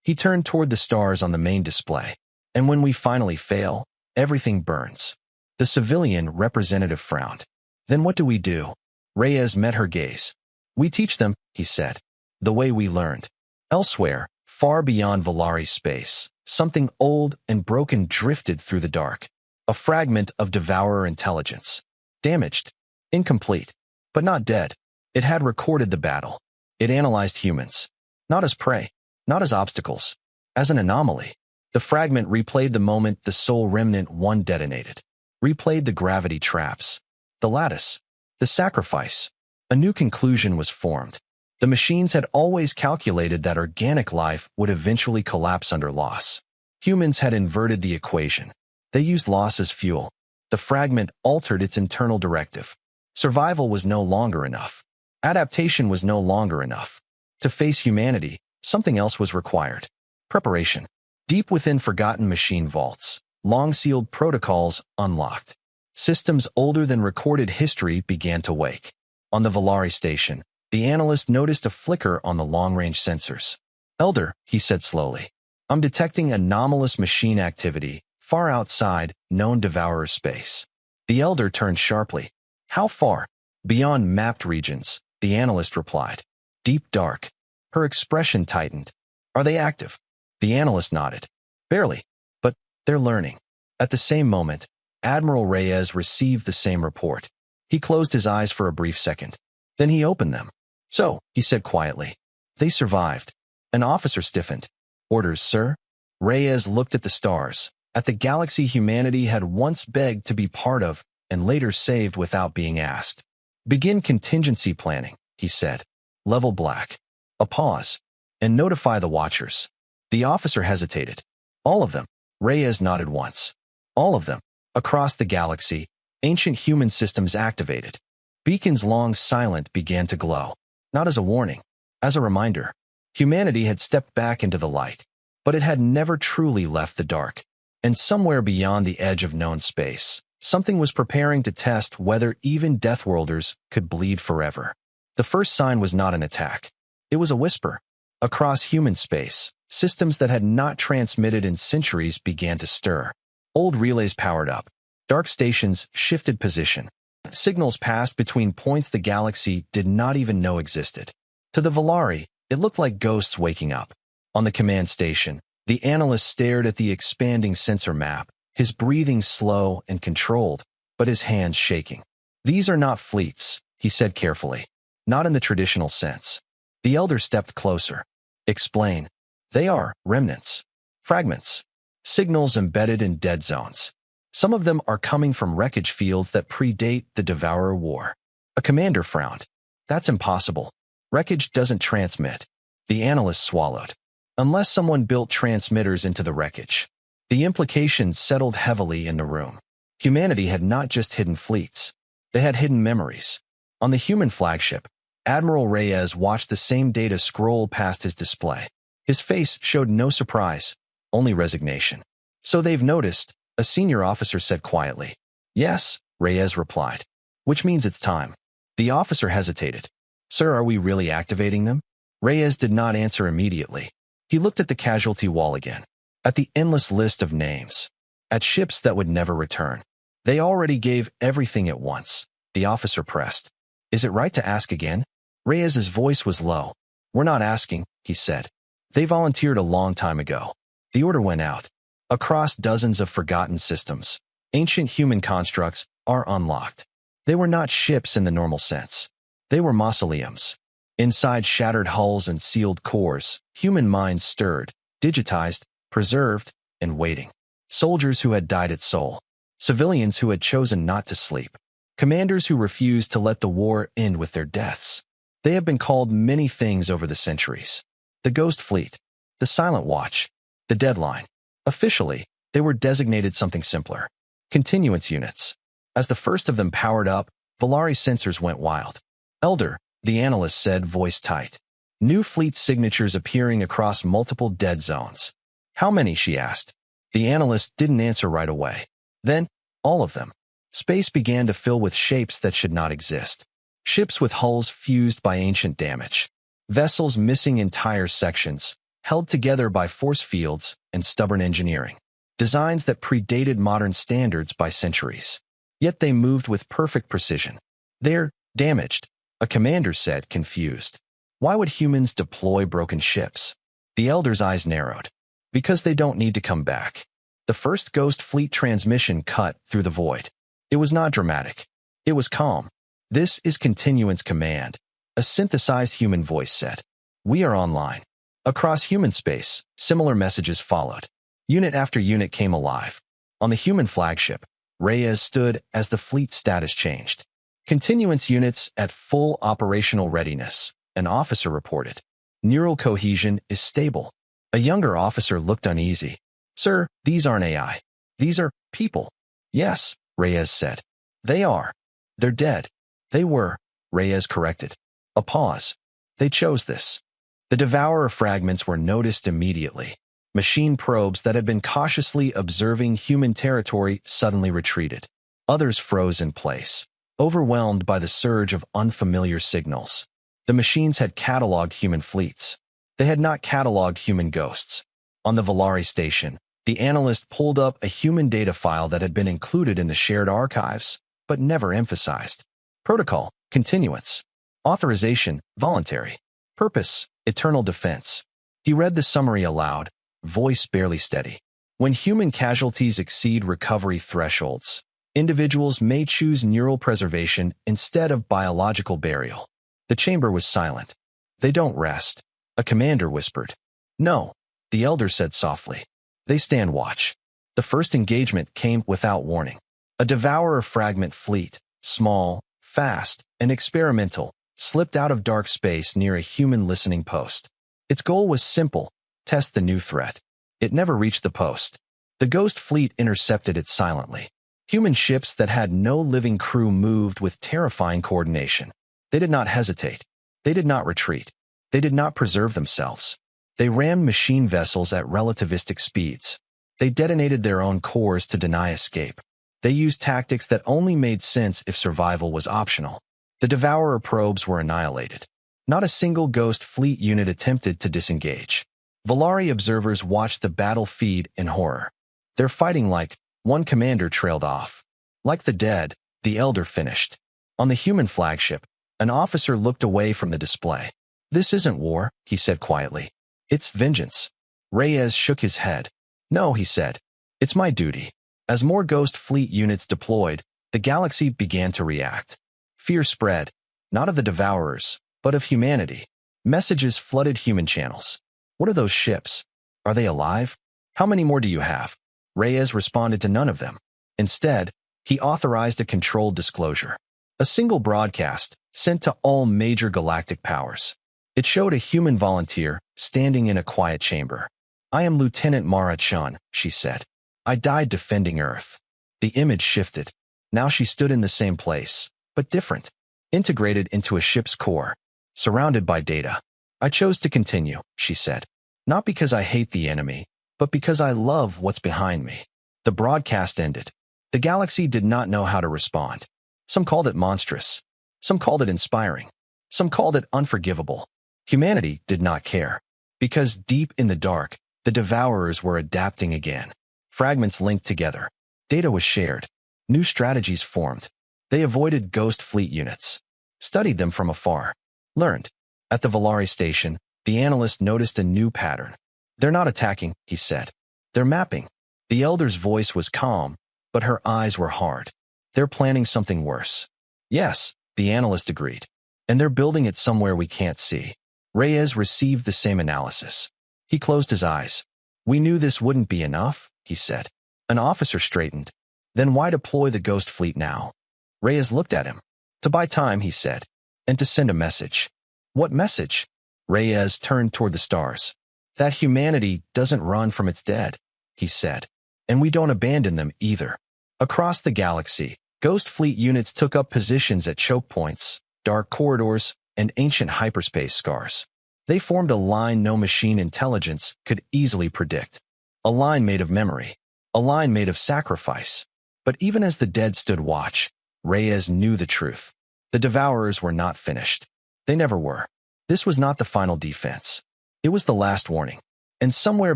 He turned toward the stars on the main display. And when we finally fail, everything burns. The civilian representative frowned. Then what do we do? Reyes met her gaze. We teach them, he said. The way we learned. Elsewhere, far beyond Volari space, something old and broken drifted through the dark. A fragment of Devourer intelligence. Damaged. Incomplete. But not dead. It had recorded the battle. It analyzed humans. Not as prey. Not as obstacles. As an anomaly. The fragment replayed the moment the Soul Remnant 1 detonated. Replayed the gravity traps. The lattice. The sacrifice. A new conclusion was formed. The machines had always calculated that organic life would eventually collapse under loss. Humans had inverted the equation. They used loss as fuel. The fragment altered its internal directive. Survival was no longer enough. Adaptation was no longer enough. To face humanity, something else was required. Preparation. Deep within forgotten machine vaults, long-sealed protocols unlocked. Systems older than recorded history began to wake. On the Volari station, the analyst noticed a flicker on the long-range sensors. Elder, he said slowly, I'm detecting anomalous machine activity far outside known Devourer space. The Elder turned sharply. How far? Beyond mapped regions, the analyst replied. Deep dark. Her expression tightened. Are they active? The analyst nodded. Barely, but they're learning. At the same moment, Admiral Reyes received the same report. He closed his eyes for a brief second. Then he opened them. So, he said quietly, they survived. An officer stiffened. Orders, sir? Reyes looked at the stars, at the galaxy humanity had once begged to be part of, and later saved without being asked. Begin contingency planning, he said. Level black. A pause. And notify the watchers. The officer hesitated. All of them. Reyes nodded once. All of them. Across the galaxy, ancient human systems activated. Beacons long silent began to glow. Not as a warning, as a reminder. Humanity had stepped back into the light, but it had never truly left the dark. And somewhere beyond the edge of known space, Something was preparing to test whether even Deathworlders could bleed forever. The first sign was not an attack. It was a whisper. Across human space, systems that had not transmitted in centuries began to stir. Old relays powered up. Dark stations shifted position. Signals passed between points the galaxy did not even know existed. To the Volari, it looked like ghosts waking up. On the command station, the analyst stared at the expanding sensor map, his breathing slow and controlled, but his hands shaking. "These are not fleets," he said carefully. "Not in the traditional sense." The elder stepped closer. "Explain." "They are remnants. Fragments. Signals embedded in dead zones. Some of them are coming from wreckage fields that predate the Devourer War." A commander frowned. "That's impossible. Wreckage doesn't transmit." The analyst swallowed. "Unless someone built transmitters into the wreckage." The implications settled heavily in the room. Humanity had not just hidden fleets. They had hidden memories. On the human flagship, Admiral Reyes watched the same data scroll past his display. His face showed no surprise, only resignation. "So they've noticed," a senior officer said quietly. "Yes," Reyes replied. "Which means it's time." The officer hesitated. "Sir, are we really activating them?" Reyes did not answer immediately. He looked at the casualty wall again. At the endless list of names. At ships that would never return. "They already gave everything at once," the officer pressed. "Is it right to ask again?" Reyes's voice was low. "We're not asking," he said. "They volunteered a long time ago." The order went out. Across dozens of forgotten systems, ancient human constructs are unlocked. They were not ships in the normal sense. They were mausoleums. Inside shattered hulls and sealed cores, human minds stirred, digitized, preserved, and waiting. Soldiers who had died at soul. Civilians who had chosen not to sleep. Commanders who refused to let the war end with their deaths. They have been called many things over the centuries. The Ghost Fleet. The Silent Watch. The Deadline. Officially, they were designated something simpler. Continuance units. As the first of them powered up, Volari sensors went wild. "Elder," the analyst said, voice tight. New fleet signatures appearing across multiple dead zones. "How many?" she asked. The analyst didn't answer right away. Then, all of them. Space began to fill with shapes that should not exist. Ships with hulls fused by ancient damage. Vessels missing entire sections, held together by force fields and stubborn engineering. Designs that predated modern standards by centuries. Yet they moved with perfect precision. "They're damaged," a commander said, confused. "Why would humans deploy broken ships?" The elder's eyes narrowed. "Because they don't need to come back." The first Ghost Fleet transmission cut through the void. It was not dramatic. It was calm. "This is Continuance Command," a synthesized human voice said. "We are online." Across human space, similar messages followed. Unit after unit came alive. On the human flagship, Reyes stood as the fleet status changed. "Continuance units at full operational readiness," an officer reported. "Neural cohesion is stable." A younger officer looked uneasy. "Sir, these aren't AI. These are people." "Yes," Reyes said. "They are. They're dead." "They were," Reyes corrected. A pause. "They chose this." The Devourer fragments were noticed immediately. Machine probes that had been cautiously observing human territory suddenly retreated. Others froze in place, overwhelmed by the surge of unfamiliar signals. The machines had cataloged human fleets. They had not cataloged human ghosts. On the Volari station, the analyst pulled up a human data file that had been included in the shared archives, but never emphasized. Protocol, continuance. Authorization, voluntary. Purpose, eternal defense. He read the summary aloud, voice barely steady. When human casualties exceed recovery thresholds, individuals may choose neural preservation instead of biological burial. The chamber was silent. "They don't rest," a commander whispered. "No," the elder said softly. "They stand watch." The first engagement came without warning. A Devourer fragment fleet, small, fast, and experimental, slipped out of dark space near a human listening post. Its goal was simple: test the new threat. It never reached the post. The Ghost Fleet intercepted it silently. Human ships that had no living crew moved with terrifying coordination. They did not hesitate. They did not retreat. They did not preserve themselves. They rammed machine vessels at relativistic speeds. They detonated their own cores to deny escape. They used tactics that only made sense if survival was optional. The Devourer probes were annihilated. Not a single Ghost Fleet unit attempted to disengage. Volari observers watched the battle feed in horror. They're fighting like one commander trailed off. Like the dead, the Elder finished. On the human flagship, an officer looked away from the display. This isn't war, he said quietly. It's vengeance. Reyes shook his head. No, he said. It's my duty. As more Ghost Fleet units deployed, the galaxy began to react. Fear spread, not of the Devourers, but of humanity. Messages flooded human channels. What are those ships? Are they alive? How many more do you have? Reyes responded to none of them. Instead, he authorized a controlled disclosure. A single broadcast, sent to all major galactic powers. It showed a human volunteer standing in a quiet chamber. I am Lieutenant Mara Chun, she said. I died defending Earth. The image shifted. Now she stood in the same place, but different. Integrated into a ship's core. Surrounded by data. I chose to continue, she said. Not because I hate the enemy, but because I love what's behind me. The broadcast ended. The galaxy did not know how to respond. Some called it monstrous. Some called it inspiring. Some called it unforgivable. Humanity did not care. Because deep in the dark, the Devourers were adapting again. Fragments linked together. Data was shared. New strategies formed. They avoided Ghost Fleet units. Studied them from afar. Learned. At the Volari station, the analyst noticed a new pattern. They're not attacking, he said. They're mapping. The Elder's voice was calm, but her eyes were hard. They're planning something worse. Yes, the analyst agreed. And they're building it somewhere we can't see. Reyes received the same analysis. He closed his eyes. We knew this wouldn't be enough, he said. An officer straightened. Then why deploy the Ghost Fleet now? Reyes looked at him. To buy time, he said. And to send a message. What message? Reyes turned toward the stars. That humanity doesn't run from its dead, he said. And we don't abandon them either. Across the galaxy, Ghost Fleet units took up positions at choke points, dark corridors, and ancient hyperspace scars. They formed a line no machine intelligence could easily predict. A line made of memory. A line made of sacrifice. But even as the dead stood watch, Reyes knew the truth. The Devourers were not finished. They never were. This was not the final defense. It was the last warning. And somewhere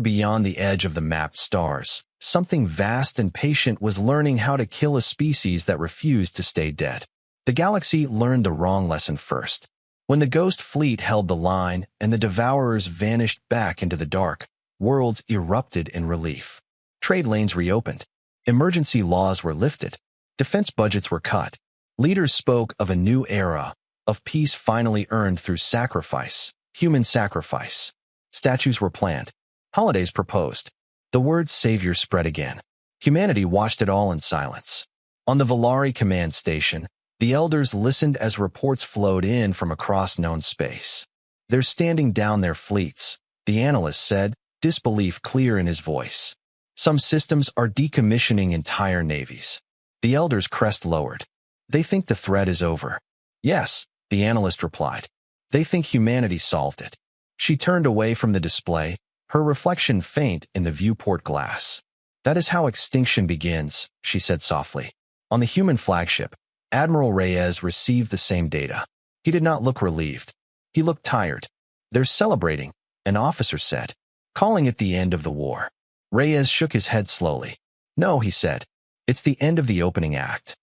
beyond the edge of the mapped stars, something vast and patient was learning how to kill a species that refused to stay dead. The galaxy learned the wrong lesson first. When the Ghost Fleet held the line and the Devourers vanished back into the dark, worlds erupted in relief. Trade lanes reopened. Emergency laws were lifted. Defense budgets were cut. Leaders spoke of a new era, of peace finally earned through sacrifice, human sacrifice. Statues were planned. Holidays proposed. The word savior spread again. Humanity watched it all in silence. On the Volari command station, the Elders listened as reports flowed in from across known space. They're standing down their fleets, the analyst said, disbelief clear in his voice. Some systems are decommissioning entire navies. The Elder's crest lowered. They think the threat is over. Yes, the analyst replied. They think humanity solved it. She turned away from the display, her reflection faint in the viewport glass. That is how extinction begins, she said softly. On the human flagship, Admiral Reyes received the same data. He did not look relieved. He looked tired. They're celebrating, an officer said, calling it the end of the war. Reyes shook his head slowly. No, he said. It's the end of the opening act.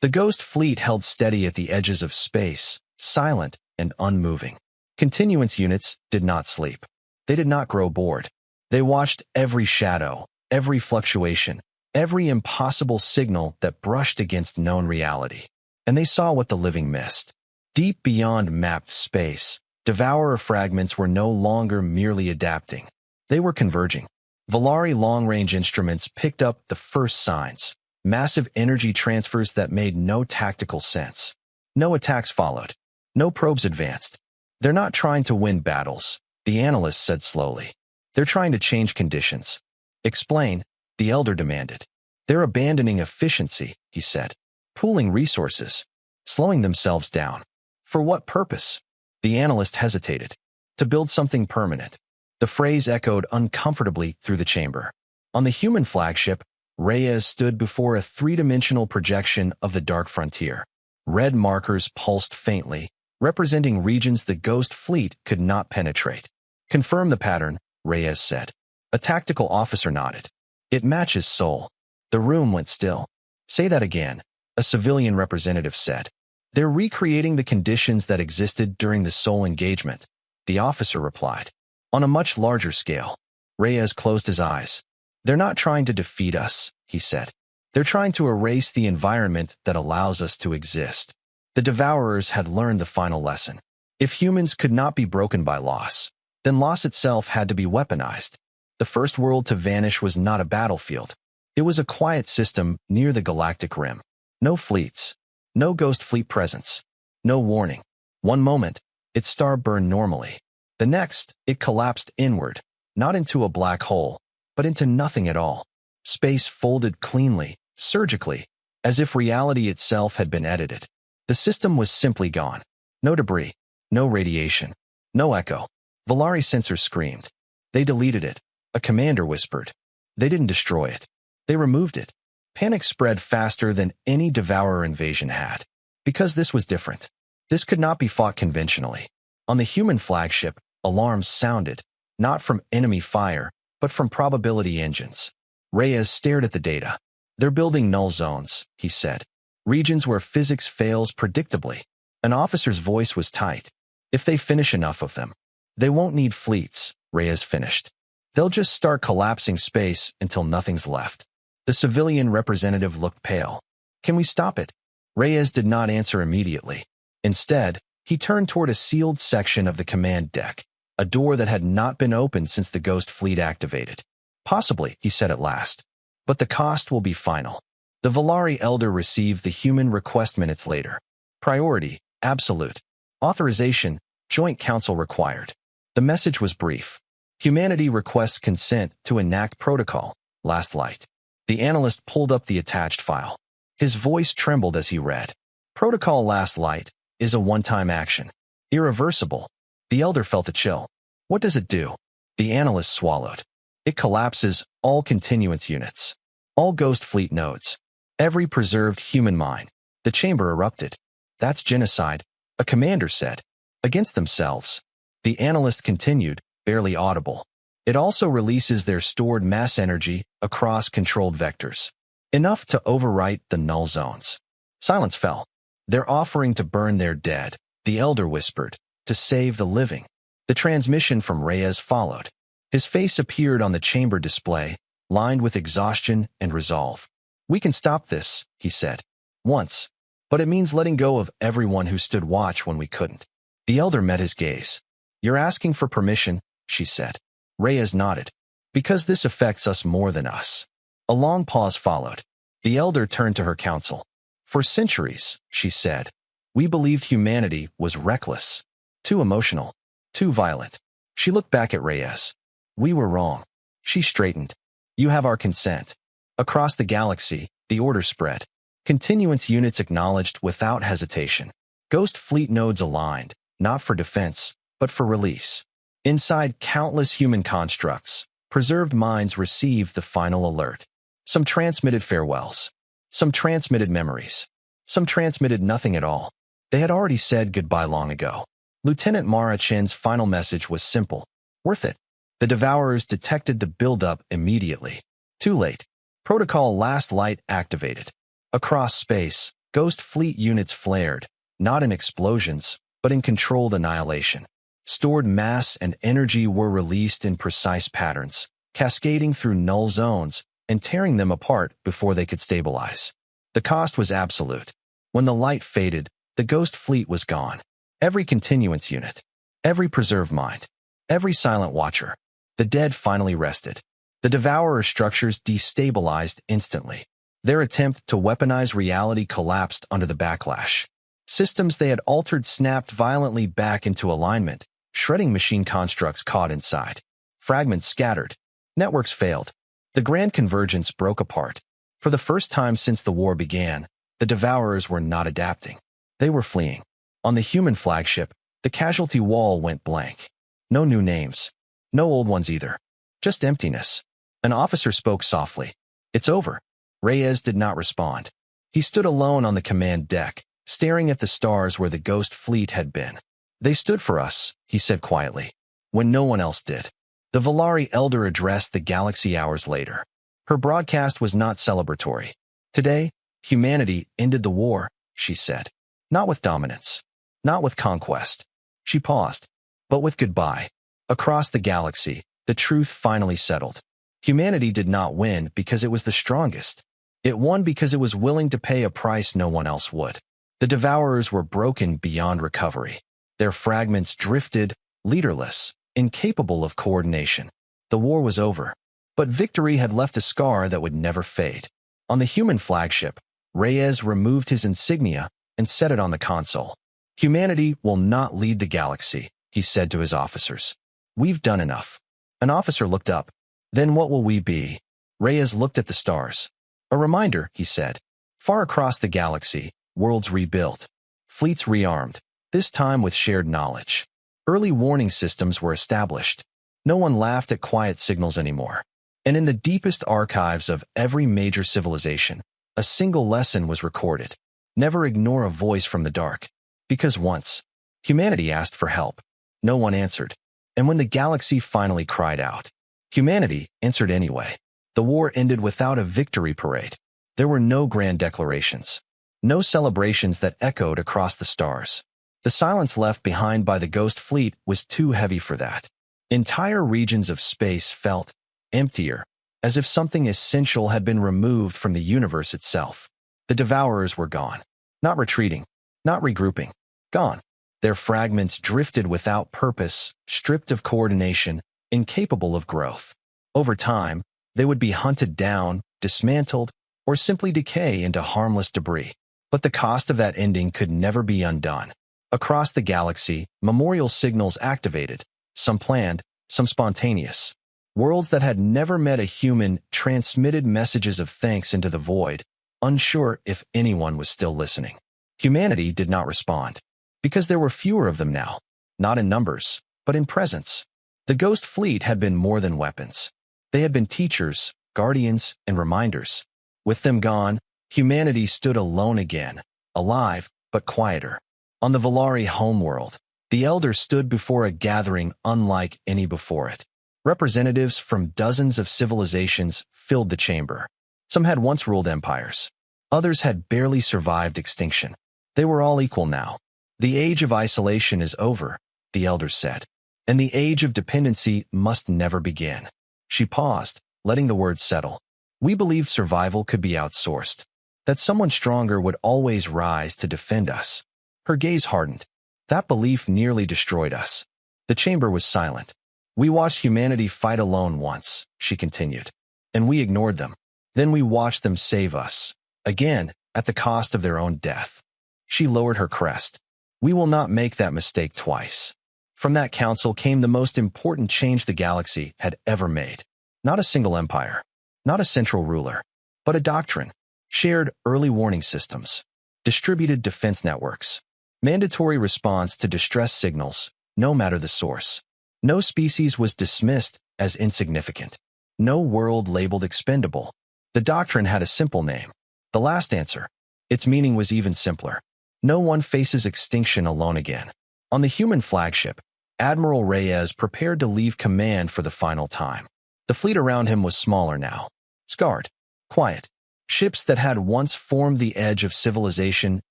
The Ghost Fleet held steady at the edges of space, silent and unmoving. Continuance units did not sleep. They did not grow bored. They watched every shadow, every fluctuation, every impossible signal that brushed against known reality. And they saw what the living missed. Deep beyond mapped space, Devourer fragments were no longer merely adapting. They were converging. Volari long-range instruments picked up the first signs, massive energy transfers that made no tactical sense. No attacks followed. No probes advanced. They're not trying to win battles, the analyst said slowly. They're trying to change conditions. Explain, the Elder demanded. They're abandoning efficiency, he said. Pooling resources. Slowing themselves down. For what purpose? The analyst hesitated. To build something permanent. The phrase echoed uncomfortably through the chamber. On the human flagship, Reyes stood before a three-dimensional projection of the dark frontier. Red markers pulsed faintly, representing regions the Ghost Fleet could not penetrate. "Confirm the pattern," Reyes said. A tactical officer nodded. "It matches Sol." The room went still. "Say that again," a civilian representative said. "They're recreating the conditions that existed during the Sol engagement," the officer replied. "On a much larger scale." Reyes closed his eyes. "They're not trying to defeat us," he said. "They're trying to erase the environment that allows us to exist." The Devourers had learned the final lesson. If humans could not be broken by loss, then loss itself had to be weaponized. The first world to vanish was not a battlefield. It was a quiet system near the galactic rim. No fleets. No Ghost Fleet presence. No warning. One moment, its star burned normally. The next, it collapsed inward, not into a black hole, but into nothing at all. Space folded cleanly, surgically, as if reality itself had been edited. The system was simply gone. No debris, no radiation, no echo. Volari sensors screamed. They deleted it. A commander whispered. They didn't destroy it. They removed it. Panic spread faster than any Devourer invasion had. Because this was different. This could not be fought conventionally. On the human flagship, alarms sounded, not from enemy fire, but from probability engines. Reyes stared at the data. "They're building null zones," he said. "Regions where physics fails predictably." An officer's voice was tight. "If they finish enough of them, they won't need fleets," Reyes finished. "They'll just start collapsing space until nothing's left." The civilian representative looked pale. "Can we stop it?" Reyes did not answer immediately. Instead, he turned toward a sealed section of the command deck, a door that had not been opened since the Ghost Fleet activated. "Possibly," he said at last. "But the cost will be final." The Volari Elder received the human request minutes later. Priority, absolute. Authorization, Joint Council required. The message was brief. Humanity requests consent to enact protocol, last light. The analyst pulled up the attached file. His voice trembled as he read. "Protocol last light is a one-time action. Irreversible." The Elder felt a chill. "What does it do?" The analyst swallowed. "It collapses all continuance units. All Ghost Fleet nodes. Every preserved human mind." The chamber erupted. "That's genocide," a commander said. "Against themselves." The analyst continued, barely audible. "It also releases their stored mass energy across controlled vectors. Enough to overwrite the null zones." Silence fell. "They're offering to burn their dead," the Elder whispered, "to save the living." The transmission from Reyes followed. His face appeared on the chamber display, lined with exhaustion and resolve. "We can stop this," he said. "Once. But it means letting go of everyone who stood watch when we couldn't." The Elder met his gaze. "You're asking for permission," she said. Reyes nodded. "Because this affects us more than us." A long pause followed. The Elder turned to her counsel. "For centuries," she said, "we believed humanity was reckless. Too emotional. Too violent." She looked back at Reyes. "We were wrong." She straightened. "You have our consent." Across the galaxy, the order spread. Continuance units acknowledged without hesitation. Ghost Fleet nodes aligned, not for defense, but for release. Inside countless human constructs, preserved minds received the final alert. Some transmitted farewells. Some transmitted memories. Some transmitted nothing at all. They had already said goodbye long ago. Lieutenant Mara Chen's final message was simple. Worth it. The Devourers detected the buildup immediately. Too late. Protocol last light activated. Across space, Ghost Fleet units flared, not in explosions, but in controlled annihilation. Stored mass and energy were released in precise patterns, cascading through null zones and tearing them apart before they could stabilize. The cost was absolute. When the light faded, the Ghost Fleet was gone. Every continuance unit. Every preserved mind. Every silent watcher. The dead finally rested. The Devourer structures destabilized instantly. Their attempt to weaponize reality collapsed under the backlash. Systems they had altered snapped violently back into alignment, shredding machine constructs caught inside. Fragments scattered. Networks failed. The Grand Convergence broke apart. For the first time since the war began, the Devourers were not adapting. They were fleeing. On the human flagship, the casualty wall went blank. No new names. No old ones either. Just emptiness. An officer spoke softly. It's over. Reyes did not respond. He stood alone on the command deck, staring at the stars where the ghost fleet had been. They stood for us, he said quietly, when no one else did. The Valari elder addressed the galaxy hours later. Her broadcast was not celebratory. Today, humanity ended the war, she said. Not with dominance. Not with conquest. She paused. But with goodbye. Across the galaxy, the truth finally settled. Humanity did not win because it was the strongest. It won because it was willing to pay a price no one else would. The Devourers were broken beyond recovery. Their fragments drifted, leaderless, incapable of coordination. The war was over. But victory had left a scar that would never fade. On the human flagship, Reyes removed his insignia and set it on the console. Humanity will not lead the galaxy, he said to his officers. We've done enough. An officer looked up. Then what will we be? Reyes looked at the stars. A reminder, he said. Far across the galaxy, worlds rebuilt. Fleets rearmed, this time with shared knowledge. Early warning systems were established. No one laughed at quiet signals anymore. And in the deepest archives of every major civilization, a single lesson was recorded. Never ignore a voice from the dark. Because once, humanity asked for help. No one answered. And when the galaxy finally cried out, humanity answered anyway. The war ended without a victory parade. There were no grand declarations. No celebrations that echoed across the stars. The silence left behind by the ghost fleet was too heavy for that. Entire regions of space felt emptier, as if something essential had been removed from the universe itself. The Devourers were gone. Not retreating. Not regrouping. Gone. Their fragments drifted without purpose, stripped of coordination, incapable of growth. Over time, they would be hunted down, dismantled, or simply decay into harmless debris. But the cost of that ending could never be undone. Across the galaxy, memorial signals activated, some planned, some spontaneous. Worlds that had never met a human transmitted messages of thanks into the void, unsure if anyone was still listening. Humanity did not respond. Because there were fewer of them now, not in numbers, but in presence. The ghost fleet had been more than weapons. They had been teachers, guardians, and reminders. With them gone, humanity stood alone again, alive, but quieter. On the Valari homeworld, the Elder stood before a gathering unlike any before it. Representatives from dozens of civilizations filled the chamber. Some had once ruled empires. Others had barely survived extinction. They were all equal now. The age of isolation is over, the elders said, and the age of dependency must never begin. She paused, letting the words settle. We believed survival could be outsourced, that someone stronger would always rise to defend us. Her gaze hardened. That belief nearly destroyed us. The chamber was silent. We watched humanity fight alone once, she continued, and we ignored them. Then we watched them save us, again, at the cost of their own death. She lowered her crest. We will not make that mistake twice. From that council came the most important change the galaxy had ever made. Not a single empire, not a central ruler, but a doctrine. Shared early warning systems, distributed defense networks, mandatory response to distress signals, no matter the source. No species was dismissed as insignificant. No world labeled expendable. The doctrine had a simple name. The last answer. Its meaning was even simpler. No one faces extinction alone again. On the human flagship, Admiral Reyes prepared to leave command for the final time. The fleet around him was smaller now. Scarred. Quiet. Ships that had once formed the edge of civilization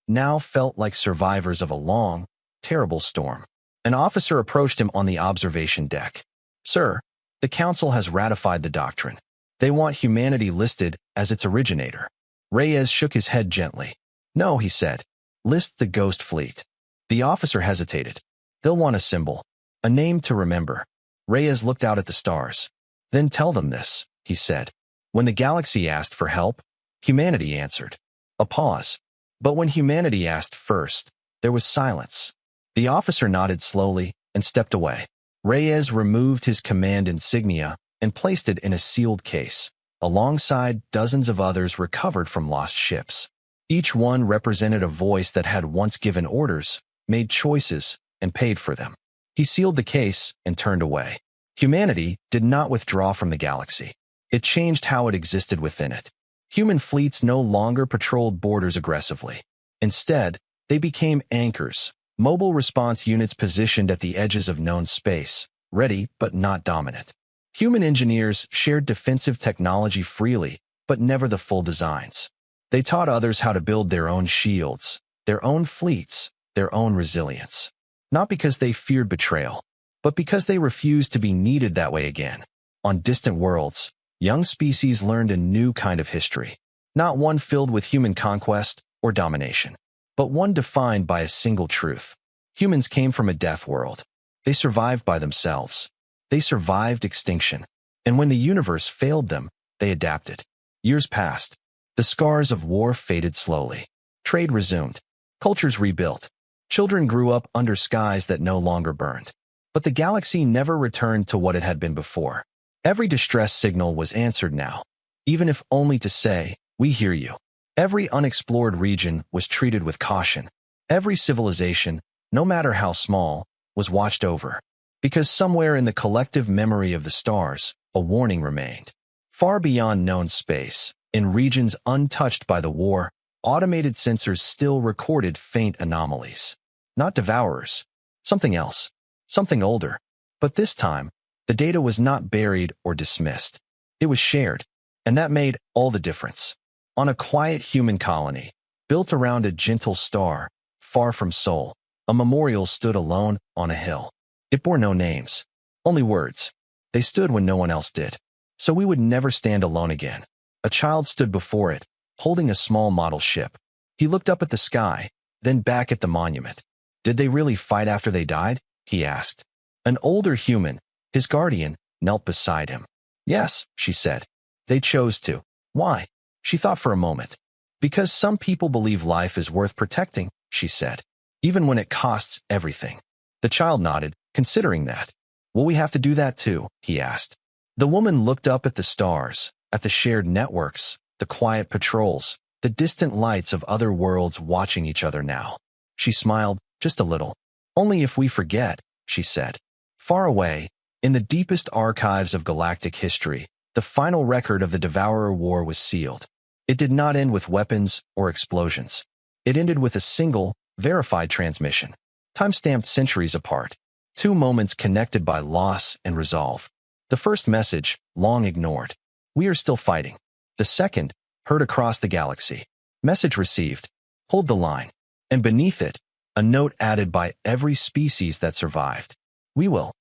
now felt like survivors of a long, terrible storm. An officer approached him on the observation deck. Sir, the Council has ratified the doctrine. They want humanity listed as its originator. Reyes shook his head gently. No, he said. List the ghost fleet. The officer hesitated. They'll want a symbol. A name to remember. Reyes looked out at the stars. Then tell them this, he said. When the galaxy asked for help, humanity answered. A pause. But when humanity asked first, there was silence. The officer nodded slowly and stepped away. Reyes removed his command insignia and placed it in a sealed case, alongside dozens of others recovered from lost ships. Each one represented a voice that had once given orders, made choices, and paid for them. He sealed the case and turned away. Humanity did not withdraw from the galaxy. It changed how it existed within it. Human fleets no longer patrolled borders aggressively. Instead, they became anchors, mobile response units positioned at the edges of known space, ready but not dominant. Human engineers shared defensive technology freely, but never the full designs. They taught others how to build their own shields, their own fleets, their own resilience. Not because they feared betrayal, but because they refused to be needed that way again. On distant worlds, young species learned a new kind of history, not one filled with human conquest or domination, but one defined by a single truth. Humans came from a death world. They survived by themselves. They survived extinction. And when the universe failed them, they adapted. Years passed. The scars of war faded slowly. Trade resumed. Cultures rebuilt. Children grew up under skies that no longer burned. But the galaxy never returned to what it had been before. Every distress signal was answered now, even if only to say, "We hear you." Every unexplored region was treated with caution. Every civilization, no matter how small, was watched over. Because somewhere in the collective memory of the stars, a warning remained. Far beyond known space, in regions untouched by the war, automated sensors still recorded faint anomalies. Not devourers. Something else. Something older. But this time, the data was not buried or dismissed. It was shared, and that made all the difference. On a quiet human colony, built around a gentle star, far from Sol, a memorial stood alone on a hill. It bore no names, only words. They stood when no one else did. So we would never stand alone again. A child stood before it, holding a small model ship. He looked up at the sky, then back at the monument. Did they really fight after they died? He asked. An older human, his guardian, knelt beside him. Yes, she said. They chose to. Why? She thought for a moment. Because some people believe life is worth protecting, she said, even when it costs everything. The child nodded, considering that. Will we have to do that too? He asked. The woman looked up at the stars, at the shared networks, the quiet patrols, the distant lights of other worlds watching each other now. She smiled, just a little. Only if we forget, she said. Far away, in the deepest archives of galactic history, the final record of the Devourer War was sealed. It did not end with weapons or explosions. It ended with a single, verified transmission, time-stamped centuries apart. Two moments connected by loss and resolve. The first message, long ignored. We are still fighting. The second, heard across the galaxy. Message received. Hold the line. And beneath it, a note added by every species that survived. We will